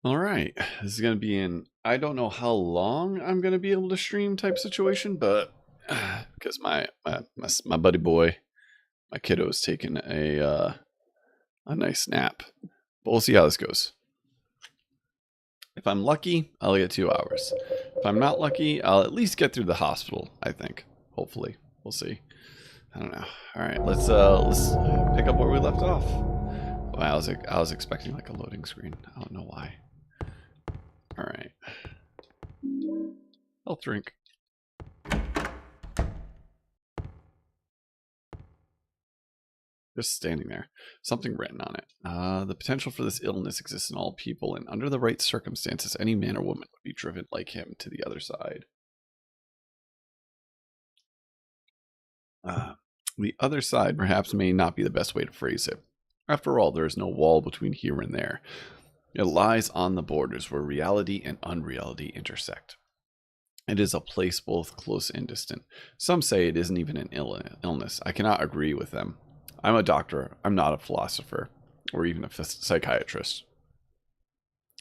All right, this is gonna be an I don't know how long I'm gonna be able to stream type situation, but because my buddy boy, my kiddo is taking a nice nap, but we'll see how this goes. If I'm lucky, I'll get 2 hours. If I'm not lucky, I'll at least get through the hospital. I think, hopefully, we'll see. I don't know. All right, let's pick up where we left off. Oh, I was expecting like a loading screen. I don't know why. All right. Health drink. Just standing there. Something written on it. The potential for this illness exists in all people, and under the right circumstances, any man or woman would be driven like him to the other side. The other side perhaps may not be the best way to phrase it. After all, there is no wall between here and there. It lies on the borders where reality and unreality intersect. It is a place both close and distant. Some say it isn't even an illness. I cannot agree with them. I'm a doctor. I'm not a philosopher or even a psychiatrist.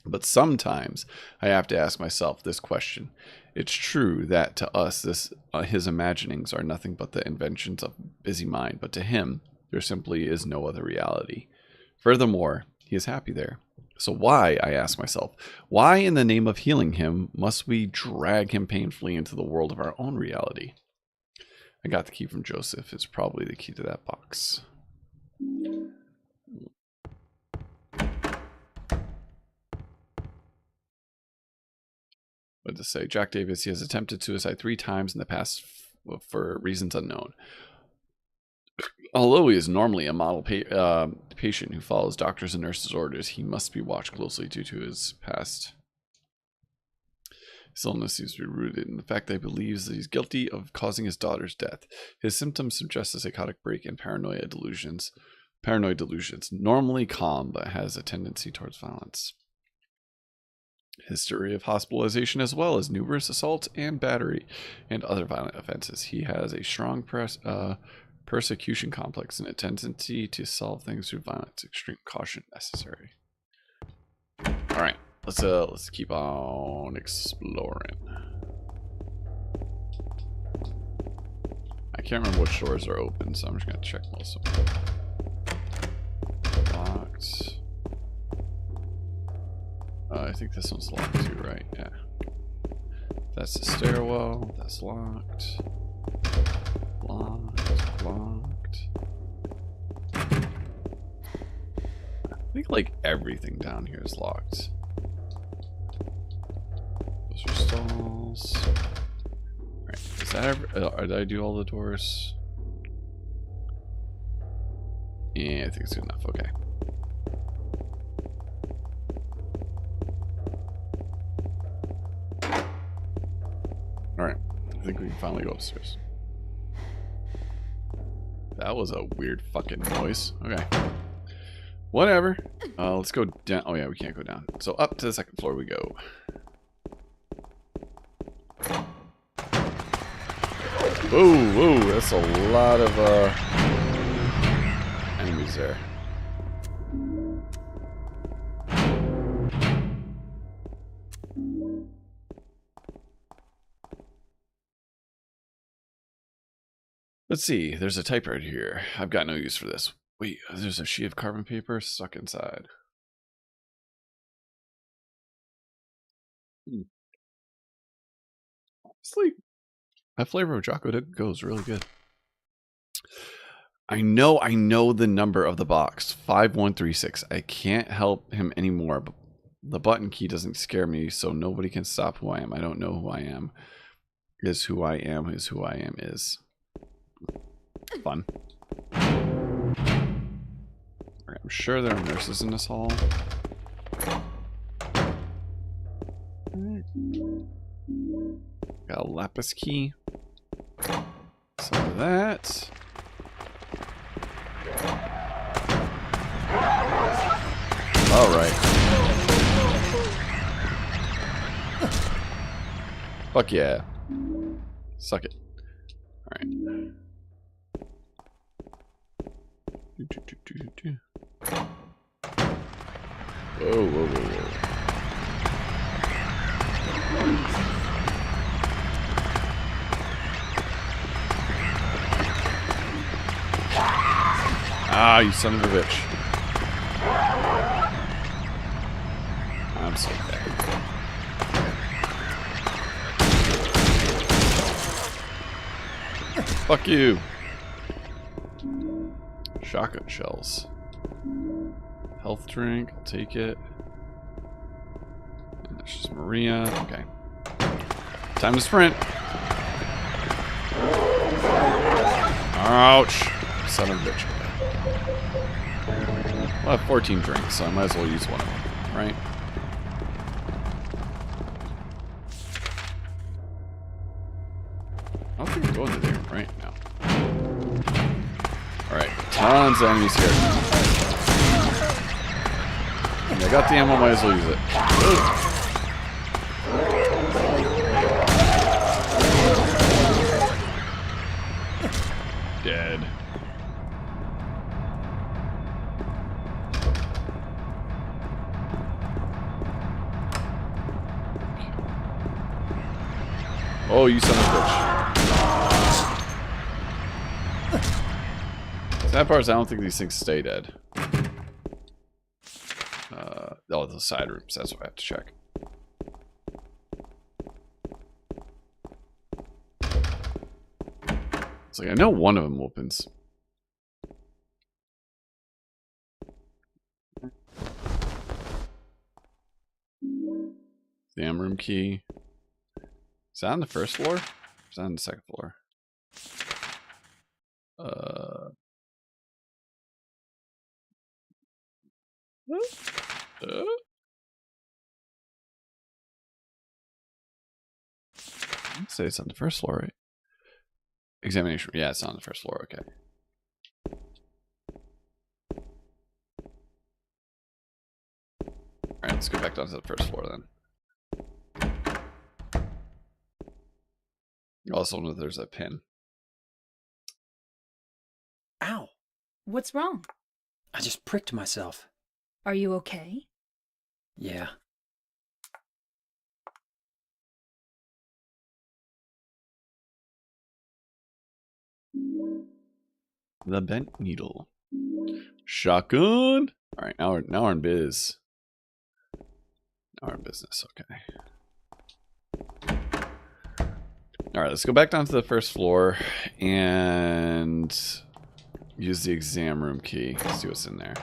But sometimes I have to ask myself this question. It's true that to us, his imaginings are nothing but the inventions of a busy mind, but to him, there simply is no other reality. Furthermore, he is happy there. So why, I ask myself, why in the name of healing him must we drag him painfully into the world of our own reality? I got the key from Joseph. It's probably the key to that box. What to say? Jack Davis, he has attempted suicide 3 times in the past for reasons unknown. Although he is normally a model patient who follows doctors' and nurses' orders, he must be watched closely due to his past. His illness seems to be rooted in the fact that he believes that he's guilty of causing his daughter's death. His symptoms suggest a psychotic break and paranoid delusions. Normally calm, but has a tendency towards violence. History of hospitalization as well as numerous assaults and battery and other violent offenses. He has a strong persecution complex and a tendency to solve things through violence. Extreme caution necessary. All right, let's keep on exploring. I can't remember which doors are open, so I'm just gonna check most of them. Locked. I think this one's locked too, right? Yeah. That's the stairwell. That's locked. Locked. I think like everything down here is locked. Those are stalls. Right. Is that did I do all the doors? Yeah, I think it's good enough. Okay. Alright. I think we can finally go upstairs. That was a weird fucking noise. Okay. Whatever. Let's go down. Oh yeah, we can't go down. So up to the second floor we go. Whoa, that's a lot of enemies there. Let's see, there's a typewriter here. I've got no use for this. Wait, there's a sheet of carbon paper stuck inside. Honestly, that flavor of chocolate goes really good. I know the number of the box, 5136. I can't help him anymore, but the button key doesn't scare me, so nobody can stop who I am. I don't know who I am. Is who I am is who I am is. Fun. Right, I'm sure there are nurses in this hall. Got a lapis key. Some of that. All right. Fuck yeah. Suck it. All right. Whoa. you son of a bitch. I'm so bad. Fuck you. Shotgun shells. Health drink, I'll take it. And that's just Maria. Okay. Time to sprint. Ouch. Son of a bitch. I'll have 14 drinks, so I might as well use one of them, right? I don't think I'm going to there right now. Alright, tons of enemies here. And I got the ammo, might as well use it. Dead. Oh, you son of a bitch. Sad part is I don't think these things stay dead. Oh, the side rooms. That's what I have to check. It's like I know one of them opens. Damn room key. Is that on the first floor? Or is that on the second floor? I'd say it's on the first floor, right? Examination. Yeah, it's on the first floor. Okay. Alright, let's go back down to the first floor then. I also know there's a pin. Ow! What's wrong? I just pricked myself. Are you okay? Yeah. The bent needle. Shotgun. All right, now we're in biz. Now we're in business. Okay. All right, let's go back down to the first floor and use the exam room key. See what's in there.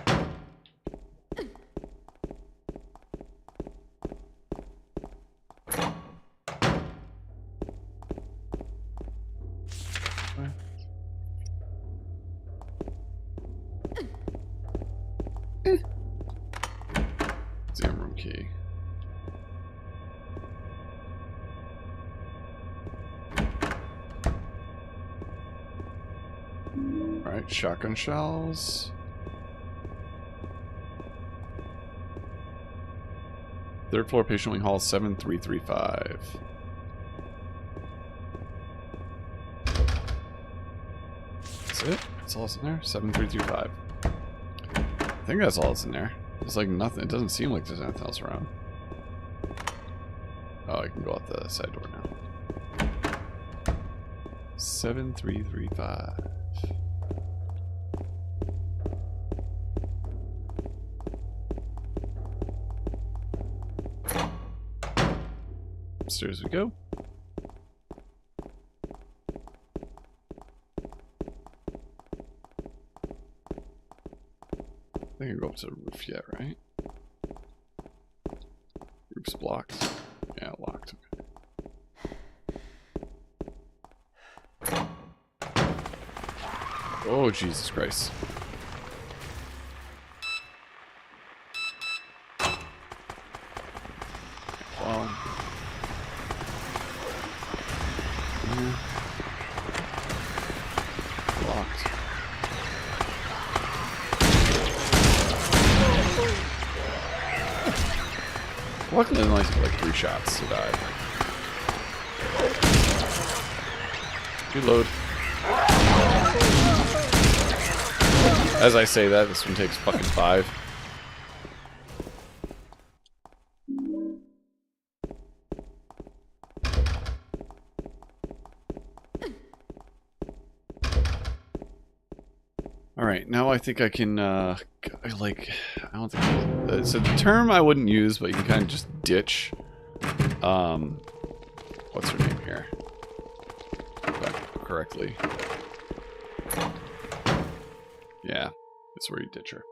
Exam room key. Alright, shotgun shells. Third floor, patient wing hall 7335. That's it? That's all that's in there? 7335. I think that's all that's in there. There's like nothing. It doesn't seem like there's anything else around. Oh, I can go out the side door now. 7335. Upstairs we go. I can go up to the roof yet, right? Roof's blocked. Yeah, locked. Okay. Oh, Jesus Christ. Well. Yeah. Locked. Luckily, it only took like 3 shots to die. Reload. As I say that, this one takes fucking 5. Alright, now I think I can, I don't think, it's a term I wouldn't use, but you can kind of just ditch, what's her name here? If I correctly. Yeah, that's where you ditch her.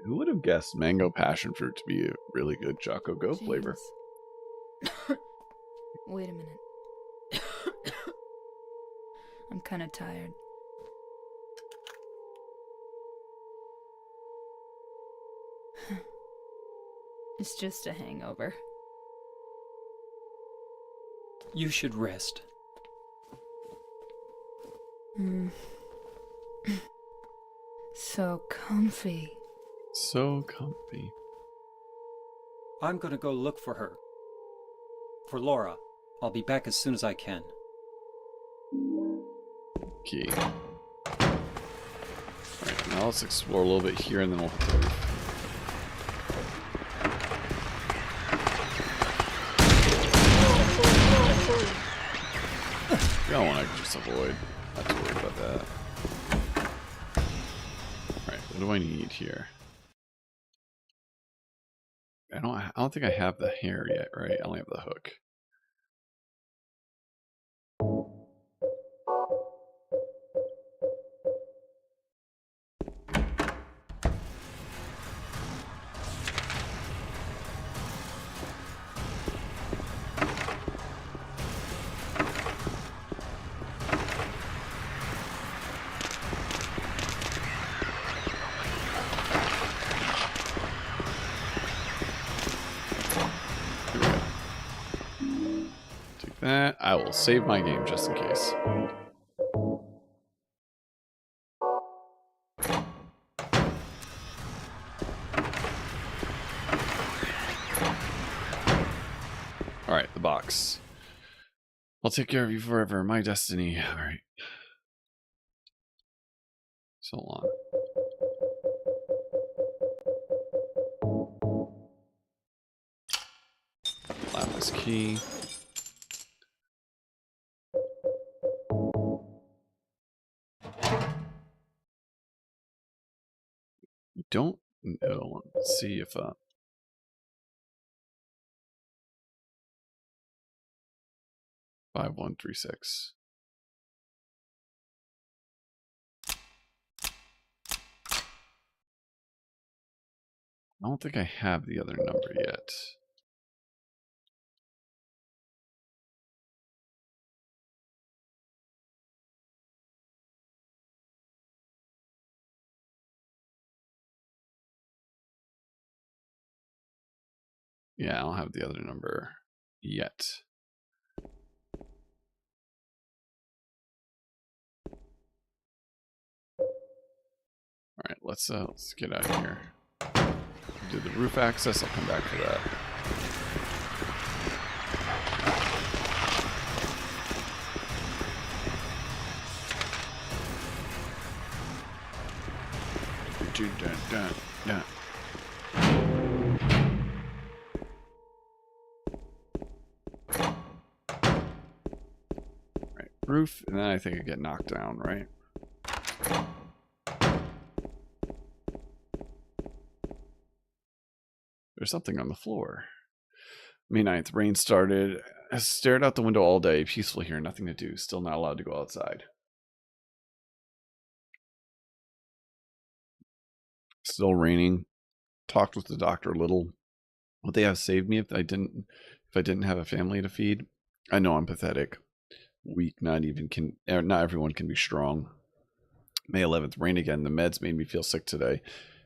Who would have guessed mango passion fruit to be a really good Choco Go flavor? Jeez. Wait a minute. I'm kind of tired. It's just a hangover. You should rest. So comfy. So comfy. I'm gonna go look for her. For Laura. I'll be back as soon as I can. Okay. Alright, now let's explore a little bit here and then we'll hit the roof. Got one I can just avoid. Not too worried about that. Alright, what do I need here? I don't think I have the hair yet, right? I only have the hook. That I will save my game just in case. Alright, the box. I'll take care of you forever, my destiny. Alright. So long. Lapis key. Don't know. Let's see if 5136. I don't think I have the other number yet. Yeah, I don't have the other number yet. Alright, let's get out of here. Do the roof access, I'll come back for that. Right, roof, and then I think I get knocked down, right? There's something on the floor. May 9th, rain started. I stared out the window all day, peaceful here, nothing to do, still not allowed to go outside. Still raining. Talked with the doctor a little. Would they have saved me if I didn't have a family to feed? I know I'm pathetic. Weak, not everyone can be strong. May 11th, rain again. The meds made me feel sick today.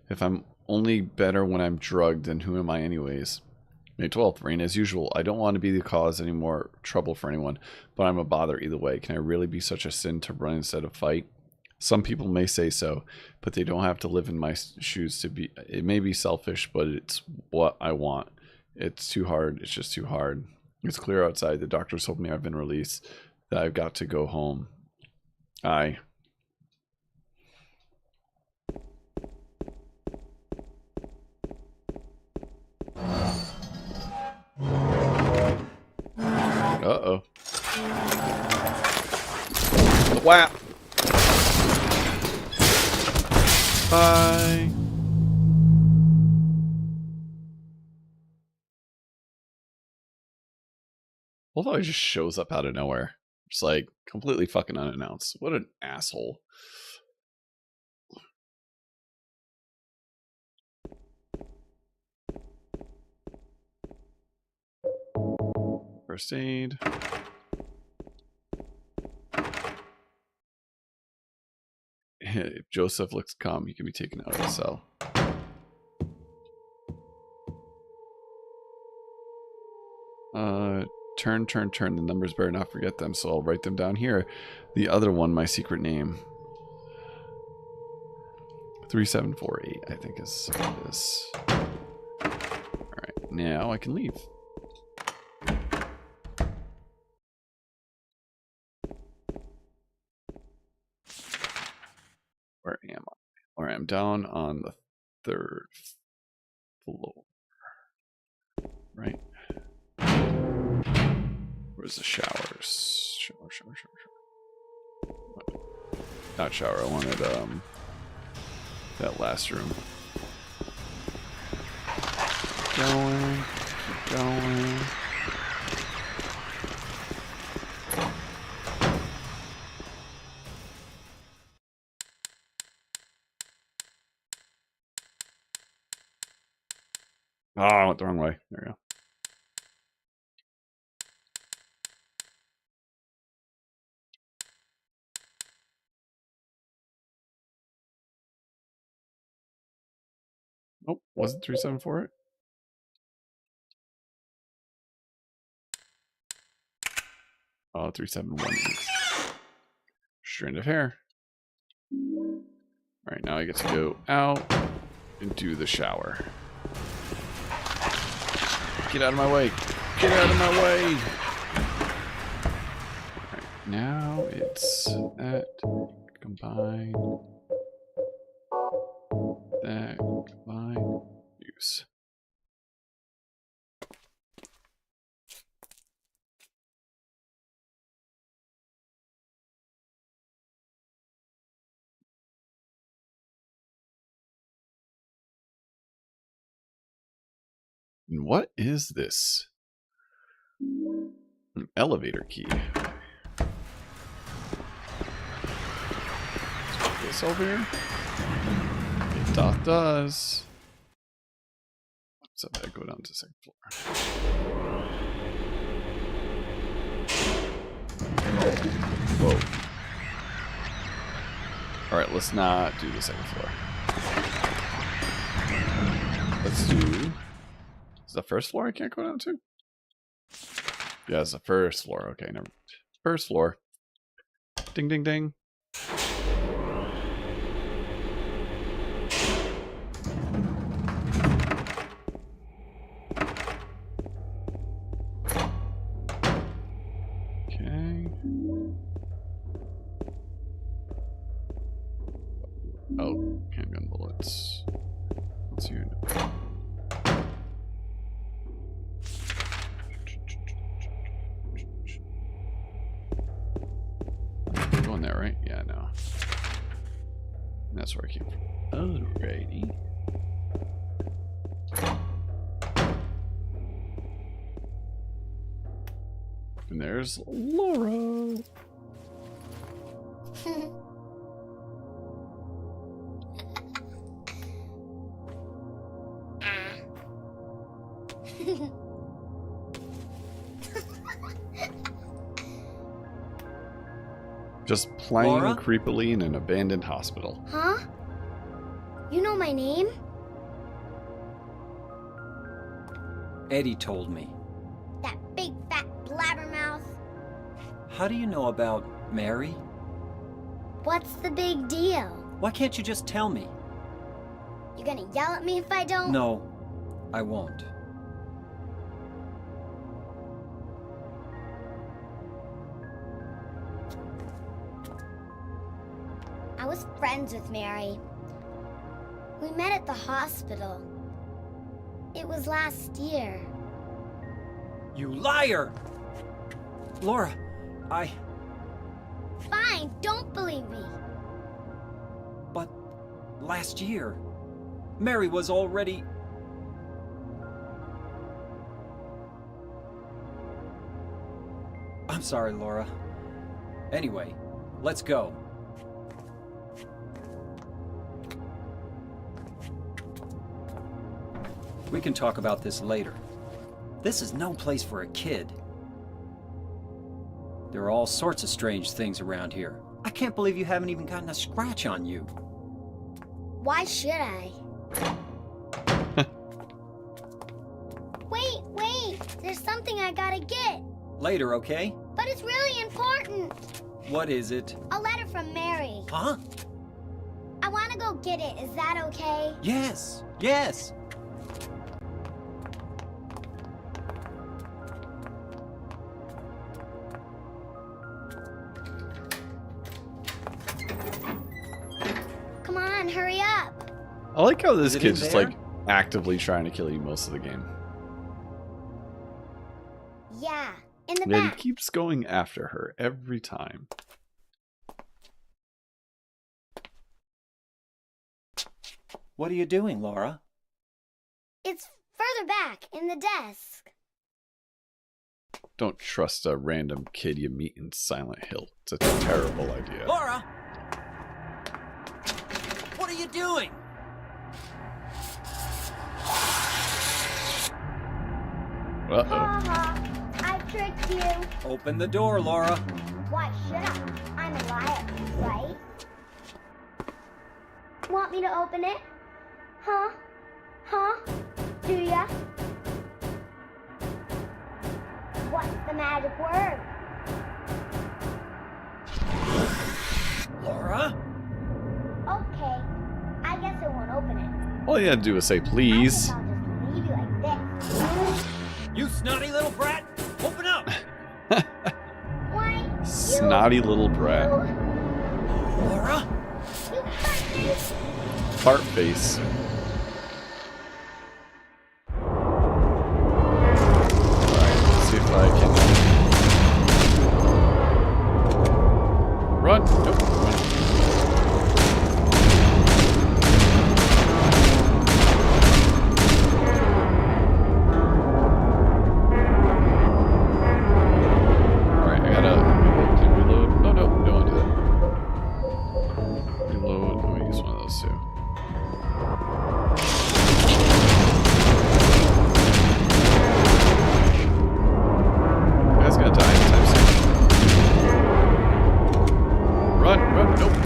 If I'm only better when I'm drugged, then who am I anyways? May 12th, rain as usual. I don't want to be the cause any more trouble for anyone, but I'm a bother either way. Can I really be such a sin to run instead of fight? Some people may say so, but they don't have to live in my shoes to be. It may be selfish, but it's what I want. It's too hard. It's just too hard. It's clear outside. The doctors told me I've been released, that I've got to go home. Aye. Uh-oh. Whap! Bye! Although he just shows up out of nowhere. Just like, completely fucking unannounced. What an asshole. First aid. If Joseph looks calm, he can be taken out of the cell. Turn. The numbers better not forget them, so I'll write them down here. The other one, my secret name. 3748, I think is this. Alright, now I can leave. Where am I? Alright, I'm down on the 3rd floor. Right? Where's the showers? Shower. Not shower, I wanted that last room. Keep going. Oh, I went the wrong way. There we go. Oh, was it 3748? Oh, 3718. Strand of hair. Alright, now I get to go out and do the shower. Get out of my way. Get out of my way. Alright, now it's that. Combine. That. Combine. Use. And what is this? An elevator key. Let's put this over here. It does. So I go down to the 2nd floor. Whoa. Alright, let's not do the 2nd floor. Let's do... Is the 1st floor I can't go down to? Yeah, it's the 1st floor. Okay, never mind. 1st floor. Ding, ding, ding. Okay. Oh, handgun bullets. What's here? Going there, right? Yeah, no. That's where I came from. Alrighty. And there's Laura. Just playing Laura? creepily in an abandoned hospital. Huh? You know my name? Eddie told me. That big fat blabbermouth. How do you know about Mary? What's the big deal? Why can't you just tell me? You gonna yell at me if I don't? No, I won't. I was friends with Mary. We met at the hospital. It was last year. You liar! Laura, Fine, don't believe me. But last year, Mary was already... I'm sorry, Laura. Anyway, let's go. We can talk about this later. This is no place for a kid. There are all sorts of strange things around here. I can't believe you haven't even gotten a scratch on you. Why should I? Wait! There's something I gotta get. Later, okay? But it's really important. What is it? A letter from Mary. Huh? I wanna go get it. Is that okay? Yes! Come on, hurry up. I like how this Is it kid's in just there? like actively trying to kill you most of the game. Yeah, in the And he back. keeps going after her every time. What are you doing, Laura? It's further back in the desk. Don't trust a random kid you meet in Silent Hill. It's a terrible idea. Laura! What are you doing? Uh-oh. Ha ha, I tricked you. Open the door, Laura. Why should I? I'm a liar, right? Want me to open it? Huh? Do ya? What's the magic word? Laura? Okay, I guess I won't open it. All you had to do was say I please. think I'll just leave you like this. You snotty little brat! Open up! Why? Snotty little brat. Laura? You hurt me. Fart face. Alright, let's see if I can run. Nope. Alright, I gotta reload. Oh no, don't want to do that. Reload. I'm gonna use one of those too. You guys gonna die anytime soon. Run, nope.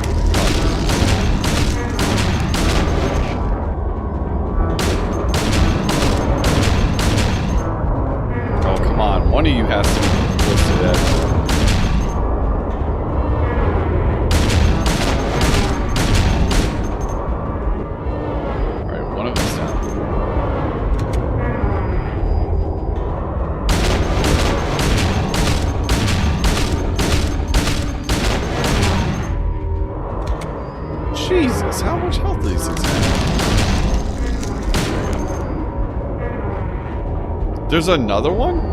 Oh, come on. One of you has to be close to that. Alright, one of us down. Jesus, how much health do these things have? There's another one?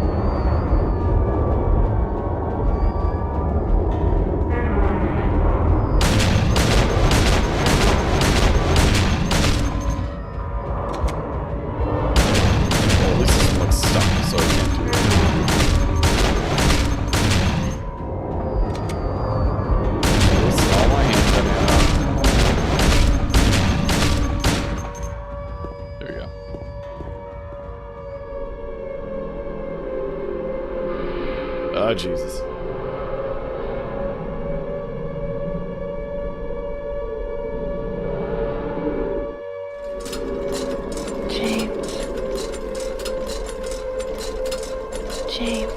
Well, at least this one's stuck, so I can't do it. This is all my hand coming out. There we go. Oh, Jesus. James. James.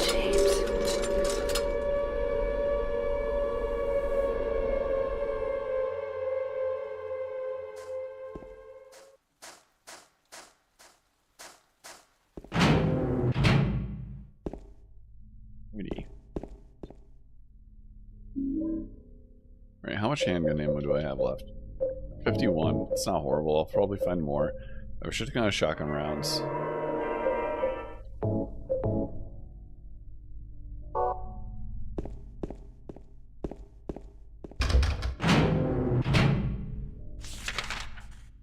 James. Ready. Right, how much handgun ammo do I have left? 51. It's not horrible. I'll probably find more. I should have gone shotgun rounds.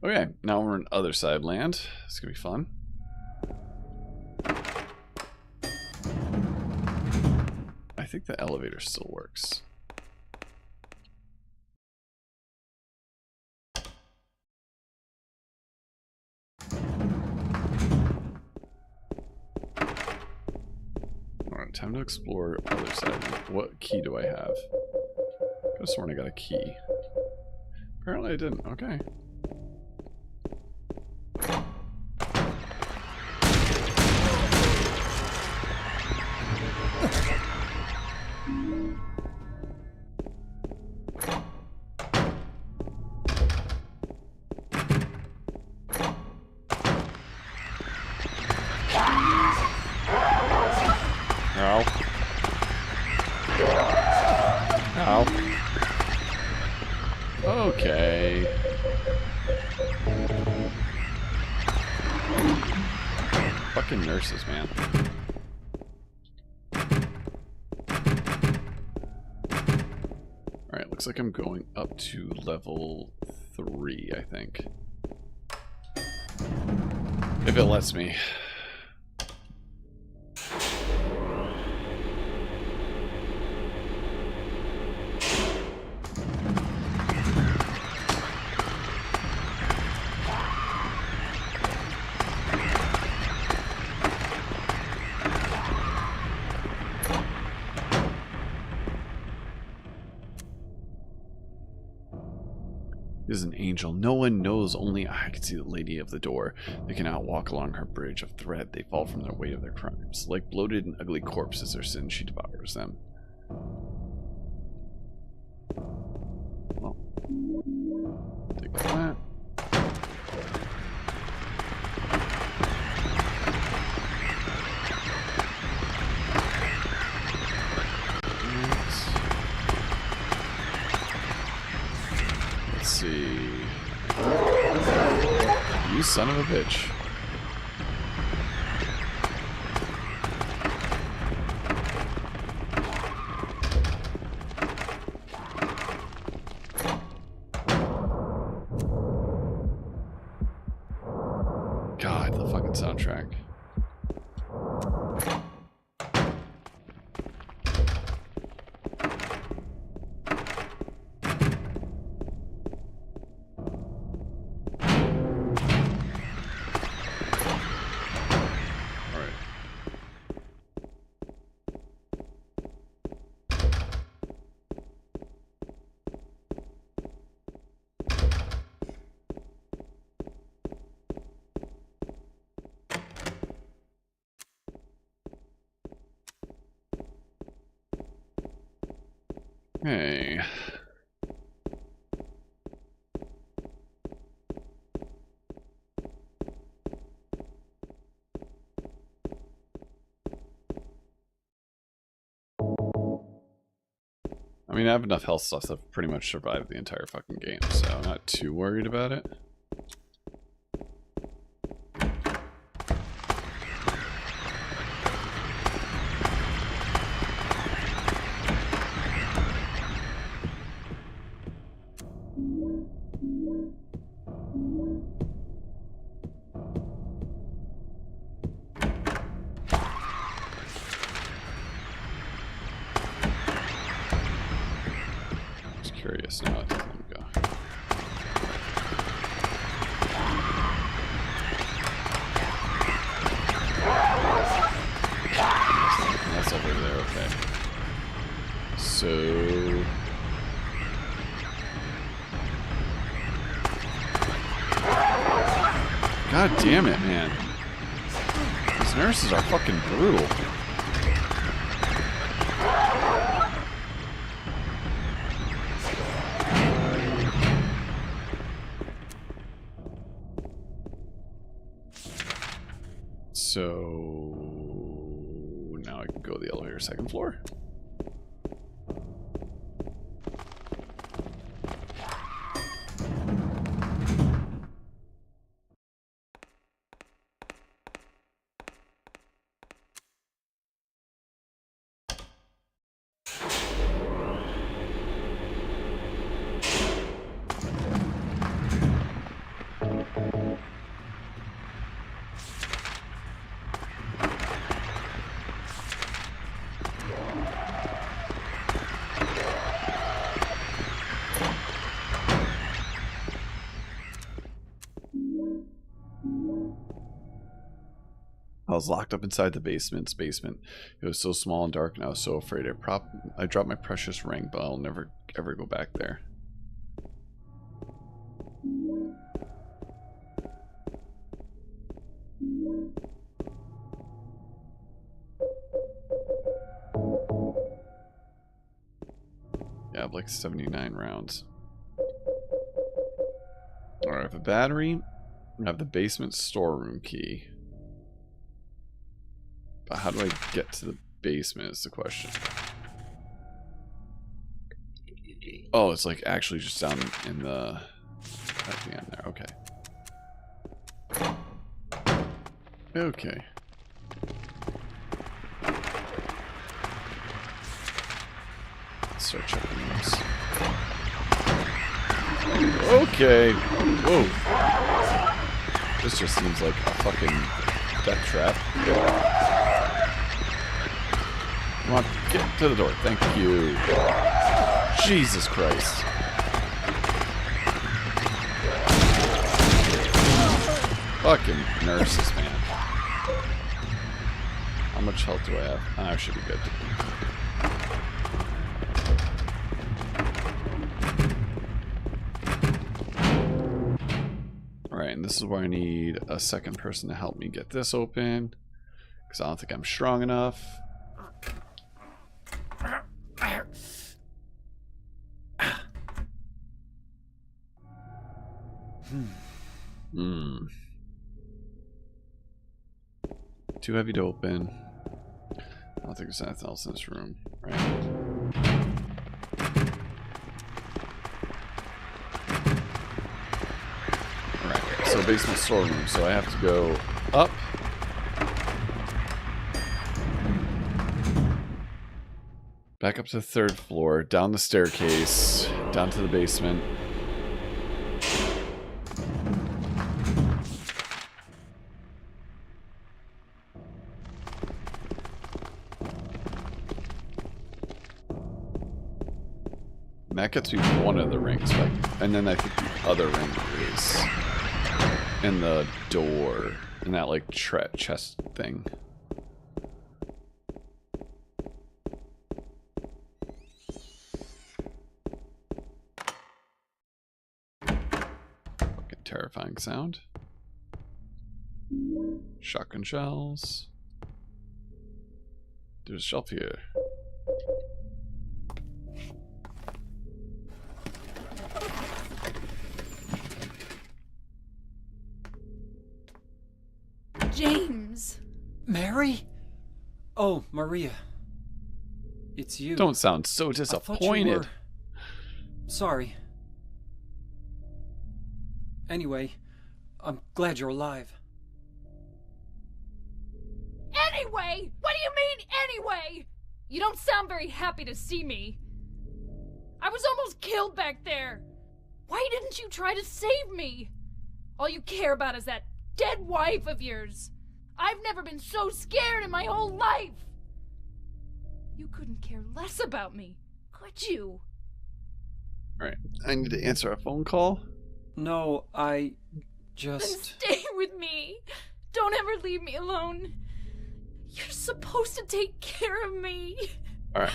Okay, now we're in other side land. It's gonna be fun. I think the elevator still works. Alright, time to explore other side. What key do I have? I could have sworn I got a key. Apparently I didn't. Okay. Ow. Ow. Okay. Fucking nurses, man. Alright, looks like I'm going up to level 3, I think. If it lets me. Is an angel. No one knows, only I can see the lady of the door. They cannot walk along her bridge of thread. They fall from their weight of their crimes. Like bloated and ugly corpses, their sin, she devours them. Well, take that. Let's see. You son of a bitch. God, the fucking soundtrack. Hey. I mean, I have enough health stuff to pretty much survive the entire fucking game, so I'm not too worried about it. Curious now. Let me go. That's over there. Okay. So. God damn it, man. These nurses are fucking brutal. So now I can go to the elevator, second floor. was locked up inside the basement's basement. It was so small and dark, and I was so afraid. I dropped my precious ring, but I'll never ever go back there. Yeah, I have like 79 rounds. Alright, I have a battery. I have the basement storeroom key. But how do I get to the basement is the question. Oh, it's like actually just down in the... at the end there. Okay. Okay. Let's start checking those. Okay. Whoa. This just seems like a fucking death trap. Come on, get to the door. Thank you. Jesus Christ. Fucking nurses, man. How much health do I have? I should be good. Alright, and this is where I need a second person to help me get this open. Because I don't think I'm strong enough. Too heavy to open. I don't think there's anything else in this room, right? Alright, so basement storeroom, so I have to go up. Back up to the 3rd floor, down the staircase, down to the basement. And that gets me one of the rings, like, and then I think the other ring is in the door, in that like chest thing. Fucking terrifying sound. Shotgun shells. There's a shelf here. James! Mary? Oh, Maria. It's you. Don't sound so I thought you disappointed. were- Sorry. Anyway, I'm glad you're alive. Anyway! What do you mean, anyway? You don't sound very happy to see me. I was almost killed back there. Why didn't you try to save me? All you care about is that dead wife of yours. I've never been so scared in my whole life. You couldn't care less about me, could you? Alright, I need to answer a phone call. No, I Then just... stay with me. Don't ever leave me alone. You're supposed to take care of me. Alright.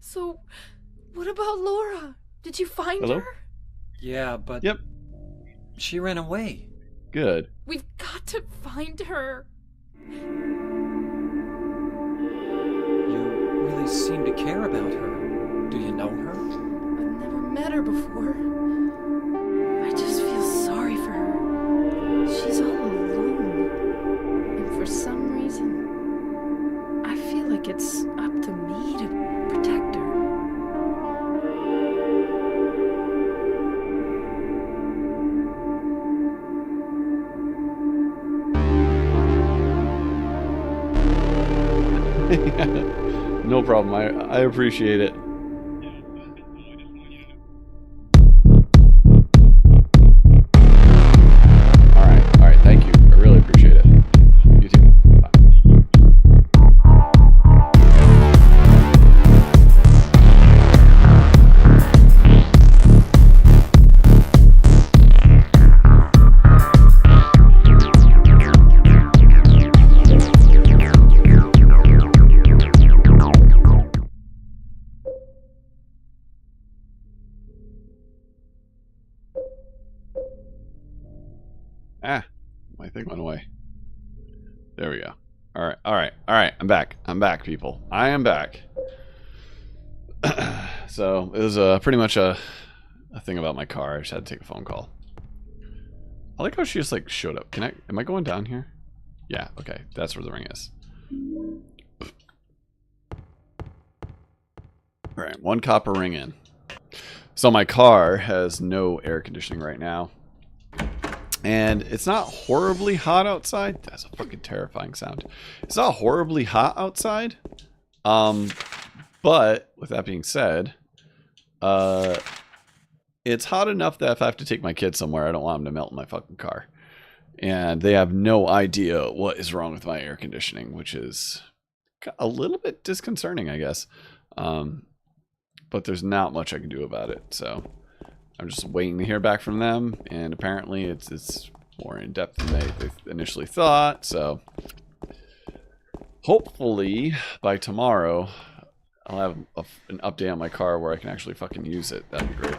So, what about Laura? Did you find Hello? her? Yeah, but... Yep. She ran away. Good. We've got to find her. You really seem to care about her. Do you know her? I've never met her before. I just feel sorry for her. She's all alone. And for some reason, I feel like it's up to me to protect her. No problem. I appreciate it. All right. Thank you. I really appreciate it. You too. Bye. Ah, my thing went away. There we go. Alright. I'm back. I'm back, people. I am back. So, it was pretty much a thing about my car. I just had to take a phone call. I like how she just, like, showed up. Am I going down here? Yeah, okay. That's where the ring is. Alright, 1 copper ring in. So my car has no air conditioning right now. And it's not horribly hot outside. That's a fucking terrifying sound. It's not horribly hot outside. But with that being said, it's hot enough that if I have to take my kids somewhere, I don't want them to melt in my fucking car. And they have no idea what is wrong with my air conditioning, which is a little bit disconcerting, I guess. But there's not much I can do about it. So I'm just waiting to hear back from them. And apparently it's more in depth than they initially thought. So hopefully by tomorrow, I'll have an update on my car where I can actually fucking use it. That'd be great.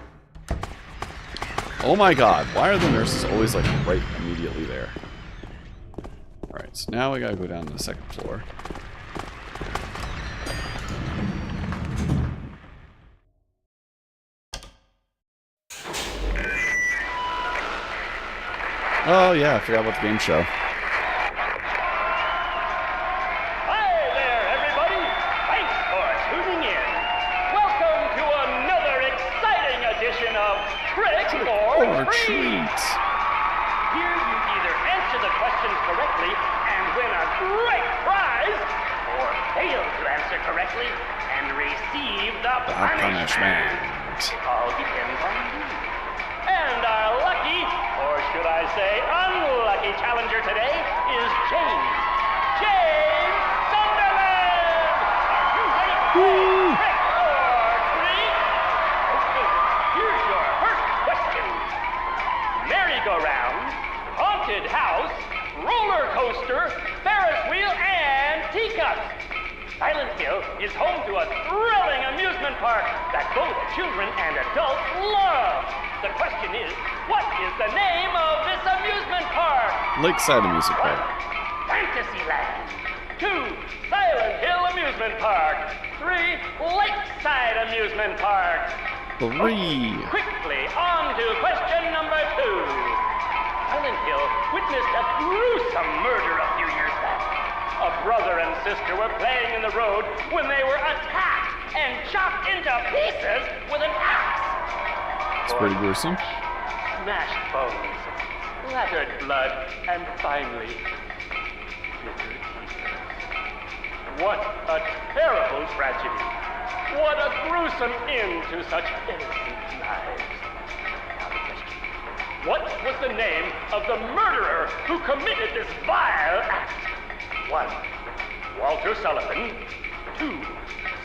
Oh my god, why are the nurses always like right immediately there? Alright, so now we gotta go down to the 2nd floor. Oh yeah, I forgot about the game show. Hi there, everybody! Thanks for tuning in. Welcome to another exciting edition of Trick or Treat. Here you either answer the questions correctly and win a great prize, or fail to answer correctly and receive the punishment. It all depends on you. And our lucky, or should I say unlucky challenger today is James. James Sunderland! Are you ready to play Trick or Treat? Okay, here's your first question. Merry-go-round, haunted house, roller coaster, Ferris wheel, and teacup. Silent Hill is home to a thrilling amusement park that both children and adults love. The question is, what is the name of this amusement park? Lakeside Amusement Park. 1, Fantasyland. 2, Silent Hill Amusement Park. 3, Lakeside Amusement Park. 3. Quickly, on to question number 2. Silent Hill witnessed a gruesome murder a few years back. A brother and sister were playing in the road when they were attacked and chopped into pieces with an axe. It's pretty gruesome. Smashed bones, splattered blood, and finally, bitter tears. What a terrible tragedy. What a gruesome end to such innocent lives. Now the question. What was the name of the murderer who committed this vile act? 1, Walter Sullivan. 2,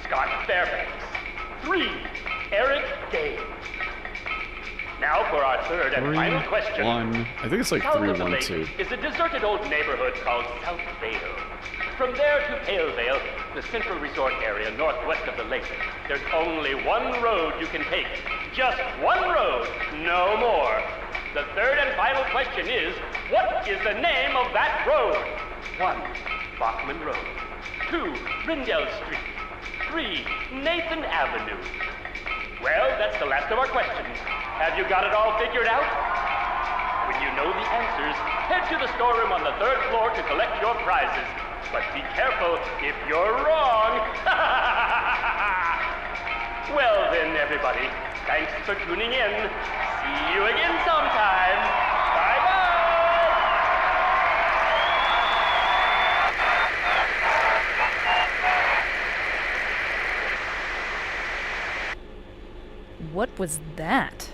Scott Fairbanks. 3, Eric Gay. Now for our third and final question. 1. I think it's like South 3, of the 1, lake 2. is a deserted old neighborhood called South Vale. From there to Pale Vale, the central resort area northwest of the lake, there's only one road you can take. Just one road, no more. The third and final question is, what is the name of that road? 1, Bachman Road. 2, Rindell Street. 3, Nathan Avenue. Well, that's the last of our questions. Have you got it all figured out? When you know the answers, head to the storeroom on the 3rd floor to collect your prizes. But be careful if you're wrong. Well then, everybody, thanks for tuning in. See you again sometime. Bye-bye. What was that?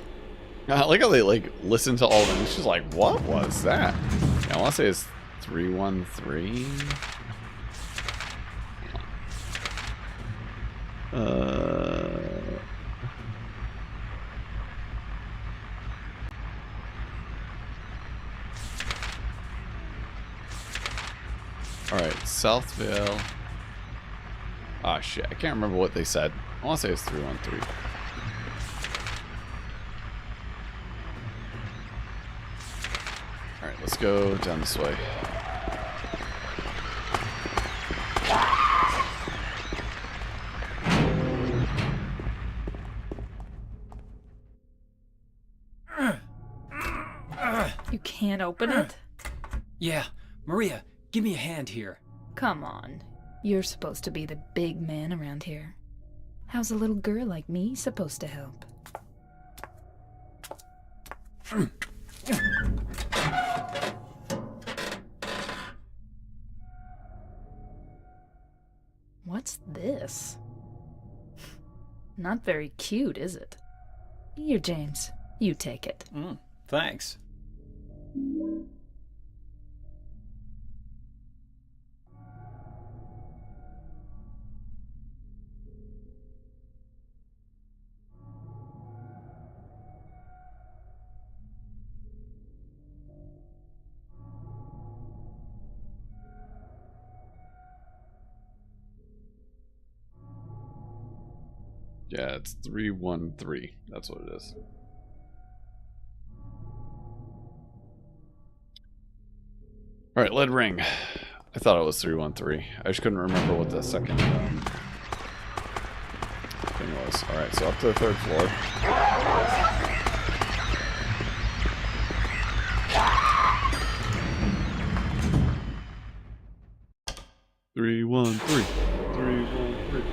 I like how they like listen to all of them. It's just like, what was that? Yeah, I want to say it's 313. All right, Southville. Ah, shit. I can't remember what they said. I want to say it's 313. Alright, let's go down this way. You can't open it? Yeah, Maria, give me a hand here. Come on. You're supposed to be the big man around here. How's a little girl like me supposed to help? What's this? Not very cute, is it? Here, James. You take it. Thanks. Yeah, it's 313. That's what it is. Alright, lead ring. I thought it was 313. I just couldn't remember what the second thing was. Alright, so up to the 3rd floor. Three, one, three. 313.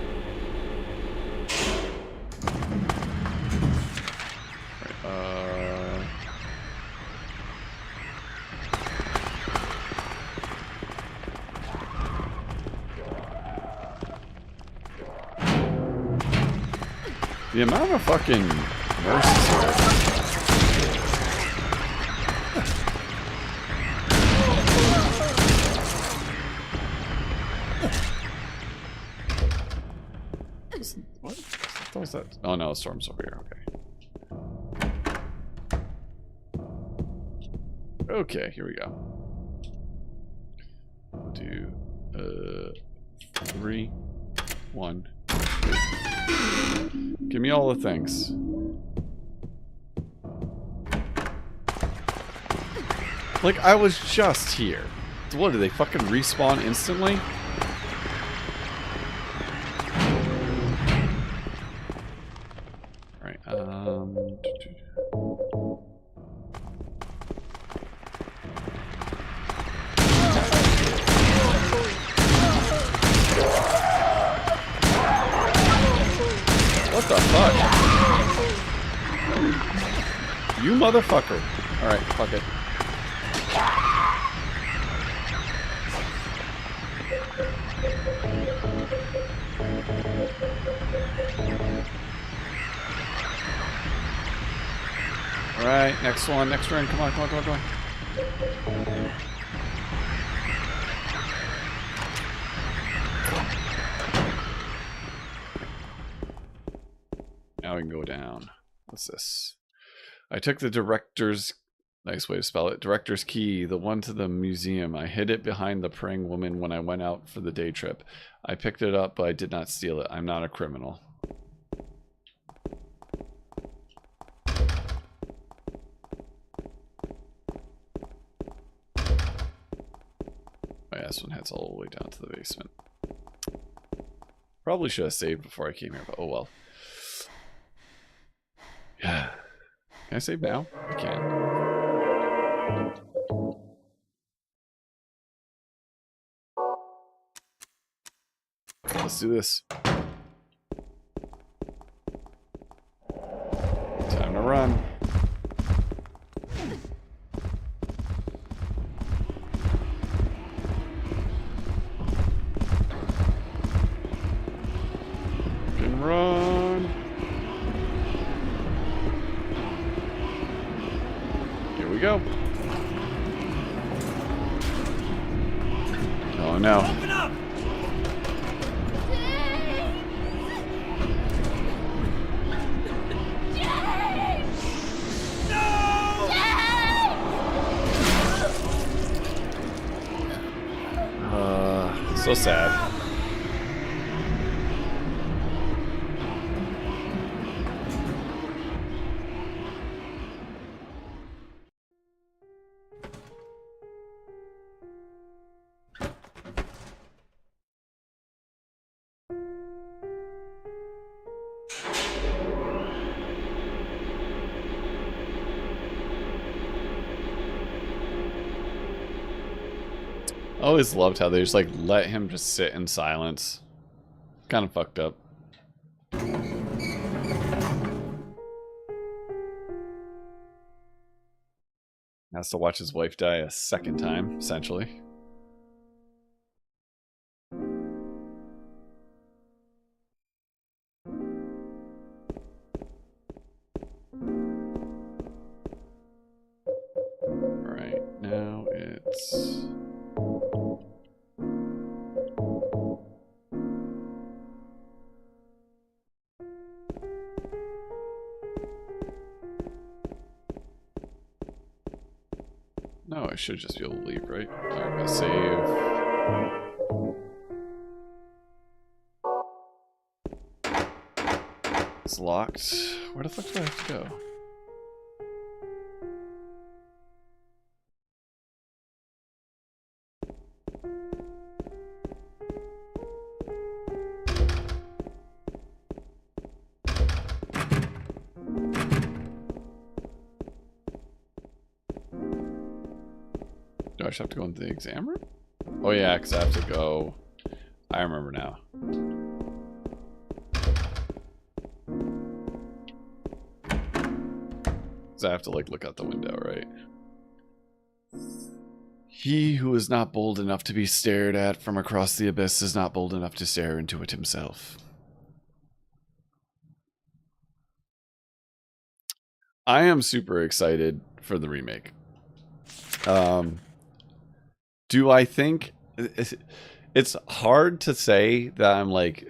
The amount of fucking nurses here. What? What was that? Oh no, Storm's over here. Okay. Okay, here we go. We'll do 3, 1, 2. Give me all the things. Like, I was just here. What, do they fucking respawn instantly? Alright, what the fuck? You motherfucker. Alright, fuck it. Alright, next one, next turn. Come on, come on, come on, come on. Now we can go down. What's this? I took the director's, nice way to spell it, director's key, the one to the museum. I hid it behind the praying woman when I went out for the day trip. I picked it up, but I did not steal it. I'm not a criminal. Oh yeah, this one heads all the way down to the basement. Probably should have saved before I came here, but oh well. Yeah. Can I save now? I can. Let's do this. Time to run. Can run. Here we go. Oh no. Open up! So sad. I always loved how they just like let him just sit in silence. Kind of fucked up. Has to watch his wife die a second time, essentially. Alright, now it's... No, I should just be able to leave, right? Alright, I'm gonna save. It's locked. Where the fuck do I have to go? Do I just have to go into the exam room? Oh yeah, because I have to go... I remember now. Because I have to like look out the window, right? He who is not bold enough to be stared at from across the abyss is not bold enough to stare into it himself. I am super excited for the remake. Do I think it's hard to say that I'm like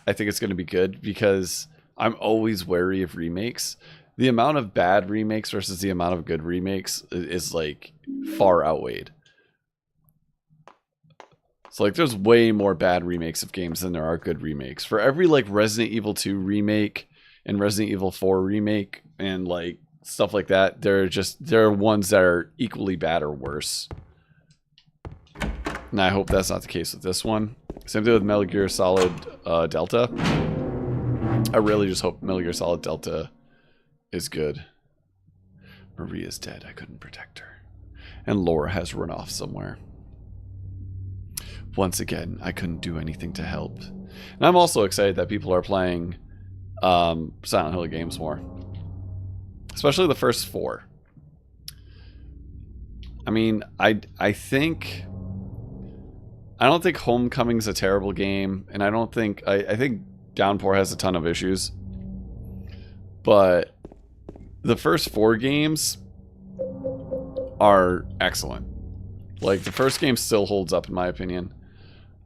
I think it's going to be good because I'm always wary of remakes. The amount of bad remakes versus the amount of good remakes is like far outweighed. So like there's way more bad remakes of games than there are good remakes. For every like Resident Evil 2 remake and Resident Evil 4 remake and like stuff like that, there are ones that are equally bad or worse. And I hope that's not the case with this one. Same thing with Metal Gear Solid Delta. I really just hope Metal Gear Solid Delta is good. Maria's dead. I couldn't protect her. And Laura has run off somewhere. Once again, I couldn't do anything to help. And I'm also excited that people are playing Silent Hill games more. Especially the first 4. I mean, I don't think Homecoming's a terrible game, and I think Downpour has a ton of issues. But the first 4 games are excellent. Like the first game still holds up in my opinion.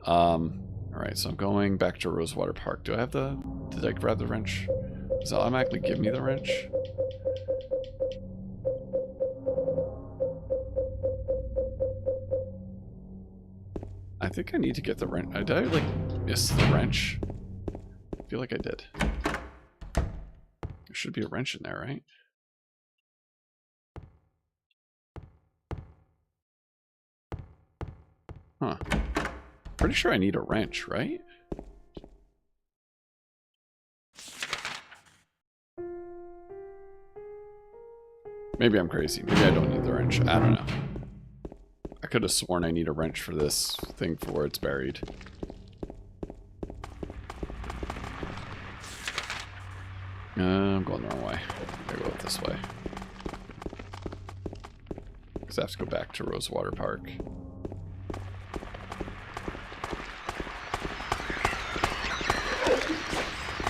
Alright, so I'm going back to Rosewater Park. Did I grab the wrench? Does it automatically give me the wrench? I think I need to get the wrench. Did I like miss the wrench? I feel like I did. There should be a wrench in there, right? Huh. Pretty sure I need a wrench, right? Maybe I'm crazy. Maybe I don't need the wrench. I don't know. I could have sworn I need a wrench for this thing for where it's buried. I'm going the wrong way. I go this way. Because I have to go back to Rosewater Park.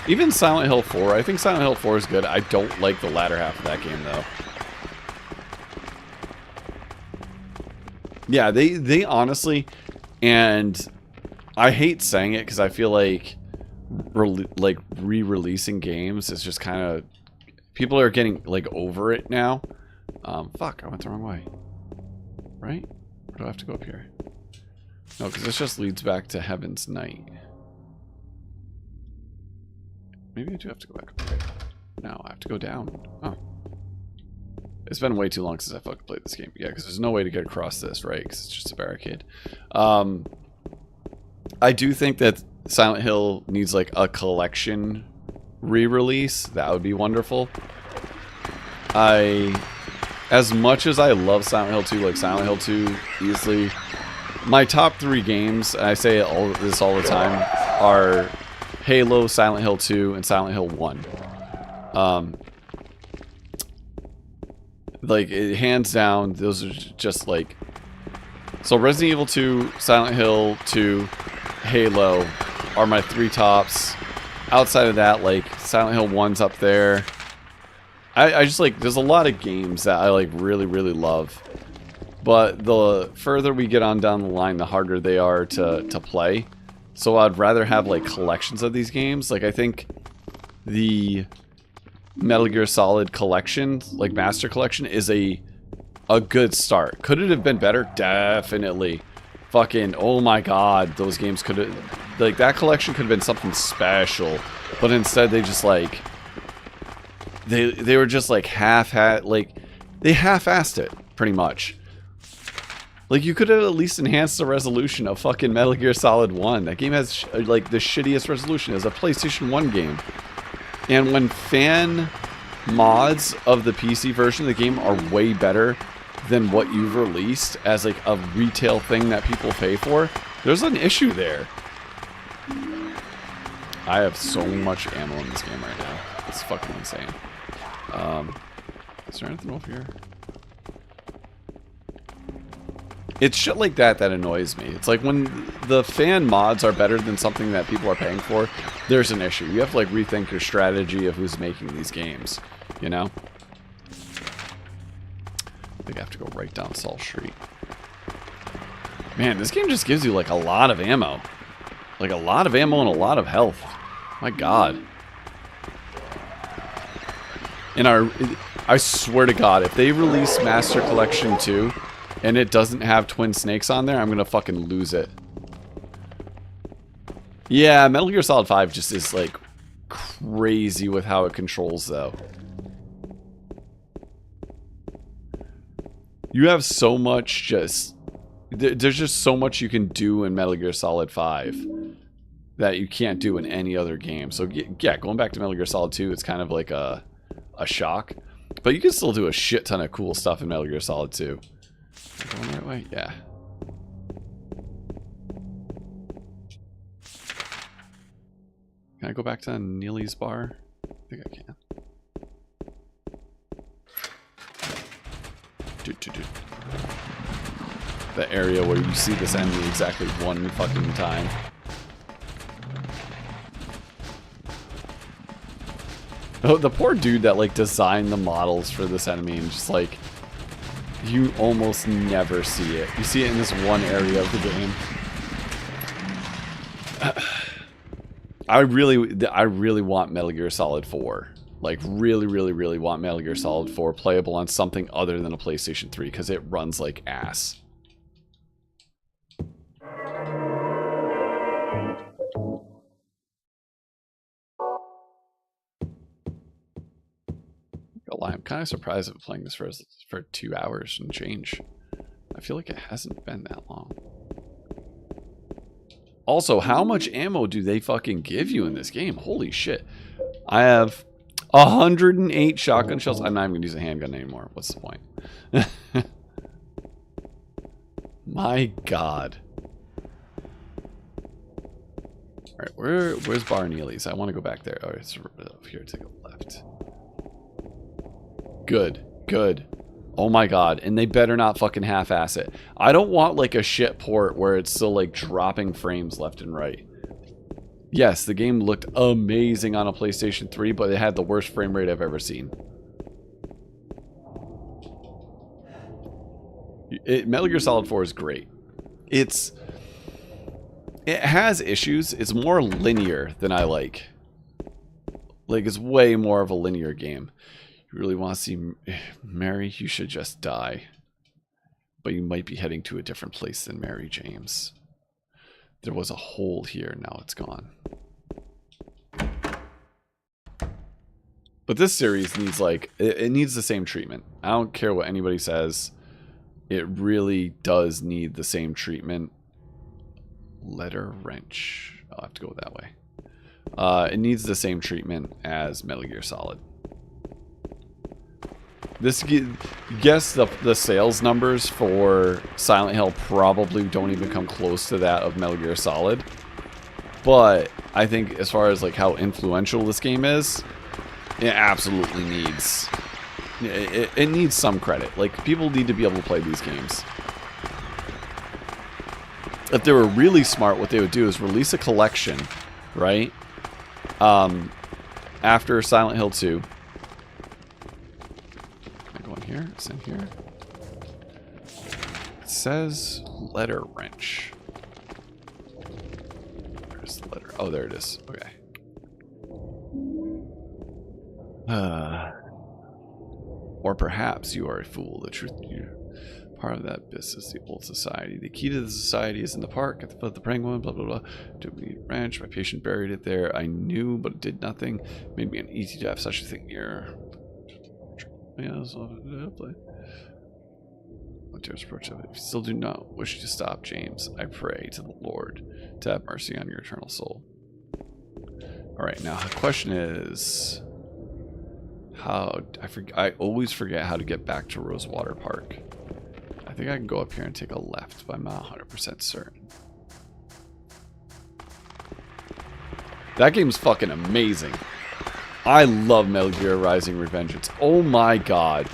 Even Silent Hill 4. I think Silent Hill 4 is good. I don't like the latter half of that game, though. Yeah, they honestly, and I hate saying it because I feel like re-releasing games is just kind of, people are getting like over it now. Fuck, I went the wrong way. Right? Or do I have to go up here? No, because this just leads back to Heaven's Night. Maybe I do have to go back up here. No, I have to go down. Oh. It's been way too long since I fucking played this game. Yeah, because there's no way to get across this, right? Because it's just a barricade. I do think that Silent Hill needs like a collection re-release. That would be wonderful. As much as I love Silent Hill 2, like Silent Hill 2 easily My top 3 games, and I say this all the time, are Halo, Silent Hill 2, and Silent Hill 1. Like, hands down, those are just like... So Resident Evil 2, Silent Hill 2, Halo are my 3 tops. Outside of that, like, Silent Hill 1's up there. I just like, there's a lot of games that I like really, really love. But the further we get on down the line, the harder they are to play. So I'd rather have like collections of these games. Like, I think the Metal Gear Solid collection, like Master Collection, is a good start. Could it have been better? Definitely. Fucking, oh my god, those games could have, like, that collection could have been something special. But instead they just like, they were just like they half-assed it, pretty much. Like, you could have at least enhanced the resolution of fucking Metal Gear Solid 1. That game has, like, the shittiest resolution. It's a PlayStation 1 game. And when fan mods of the PC version of the game are way better than what you've released as, like, a retail thing that people pay for, there's an issue there. I have so much ammo in this game right now. It's fucking insane. Is there anything over here? It's shit like that that annoys me. It's like when the fan mods are better than something that people are paying for, there's an issue. You have to like rethink your strategy of who's making these games, you know? I think I have to go right down Salt Street. Man, this game just gives you like a lot of ammo. Like a lot of ammo and a lot of health. My god. And I swear to god, if they release Master Collection 2 and it doesn't have Twin Snakes on there, I'm gonna fucking lose it. Yeah, Metal Gear Solid 5 just is like crazy with how it controls though. You have so much just... There's just so much you can do in Metal Gear Solid 5 that you can't do in any other game. So yeah, going back to Metal Gear Solid 2, it's kind of like a shock. But you can still do a shit ton of cool stuff in Metal Gear Solid 2. Am I going the right way? Yeah. Can I go back to Neely's bar? I think I can. The area where you see this enemy exactly one fucking time. Oh, the poor dude that like designed the models for this enemy, and just like you almost never see it. You see it in this one area of the game. I really want Metal Gear Solid 4. Like, really want Metal Gear Solid 4 playable on something other than a PlayStation 3, because it runs like ass. I'm kind of surprised at playing this for 2 hours and change. I feel like it hasn't been that long. Also, how much ammo do they fucking give you in this game? Holy shit. I have 108 shotgun shells. I'm not even going to use a handgun anymore. What's the point? My god. Alright, where's Bar Neely's? I want to go back there. Oh, it's up here to the left. Good. Good. Oh my god. And they better not fucking half-ass it. I don't want like a shit port where it's still like dropping frames left and right. Yes, the game looked amazing on a PlayStation 3, but it had the worst frame rate I've ever seen. Metal Gear Solid 4 is great. It has issues. It's more linear than I like. Like, it's way more of a linear game. You really want to see Mary? You should just die. But you might be heading to a different place than Mary James. There was a hole here, now it's gone. But this series needs like, it needs the same treatment. I don't care what anybody says. It really does need the same treatment. Letter wrench. I'll have to go that way. It needs the same treatment as Metal Gear Solid. Guess the sales numbers for Silent Hill probably don't even come close to that of Metal Gear Solid. But I think as far as like how influential this game is, it absolutely needs it needs some credit. Like, people need to be able to play these games. If they were really smart, what they would do is release a collection, right? After Silent Hill 2. Can I go in here? It's in here. It says letter wrench. Where's the letter? Oh, there it is. Okay. Or perhaps you are a fool. The truth, you're part of that business, the old society. The key to the society is in the park at the foot of the penguin, blah, blah, blah. To me, ranch. My patient buried it there. I knew, but it did nothing. Made me uneasy to have such a thing here. Yeah, so play. Oh, dear approach of it. If you still do not wish to stop, James, I pray to the Lord to have mercy on your eternal soul. Alright, now the question is, how I always forget how to get back to Rosewater Park. I think I can go up here and take a left, but I'm not 100% certain. That game's fucking amazing. I love Metal Gear Rising: Revengeance. Oh my god.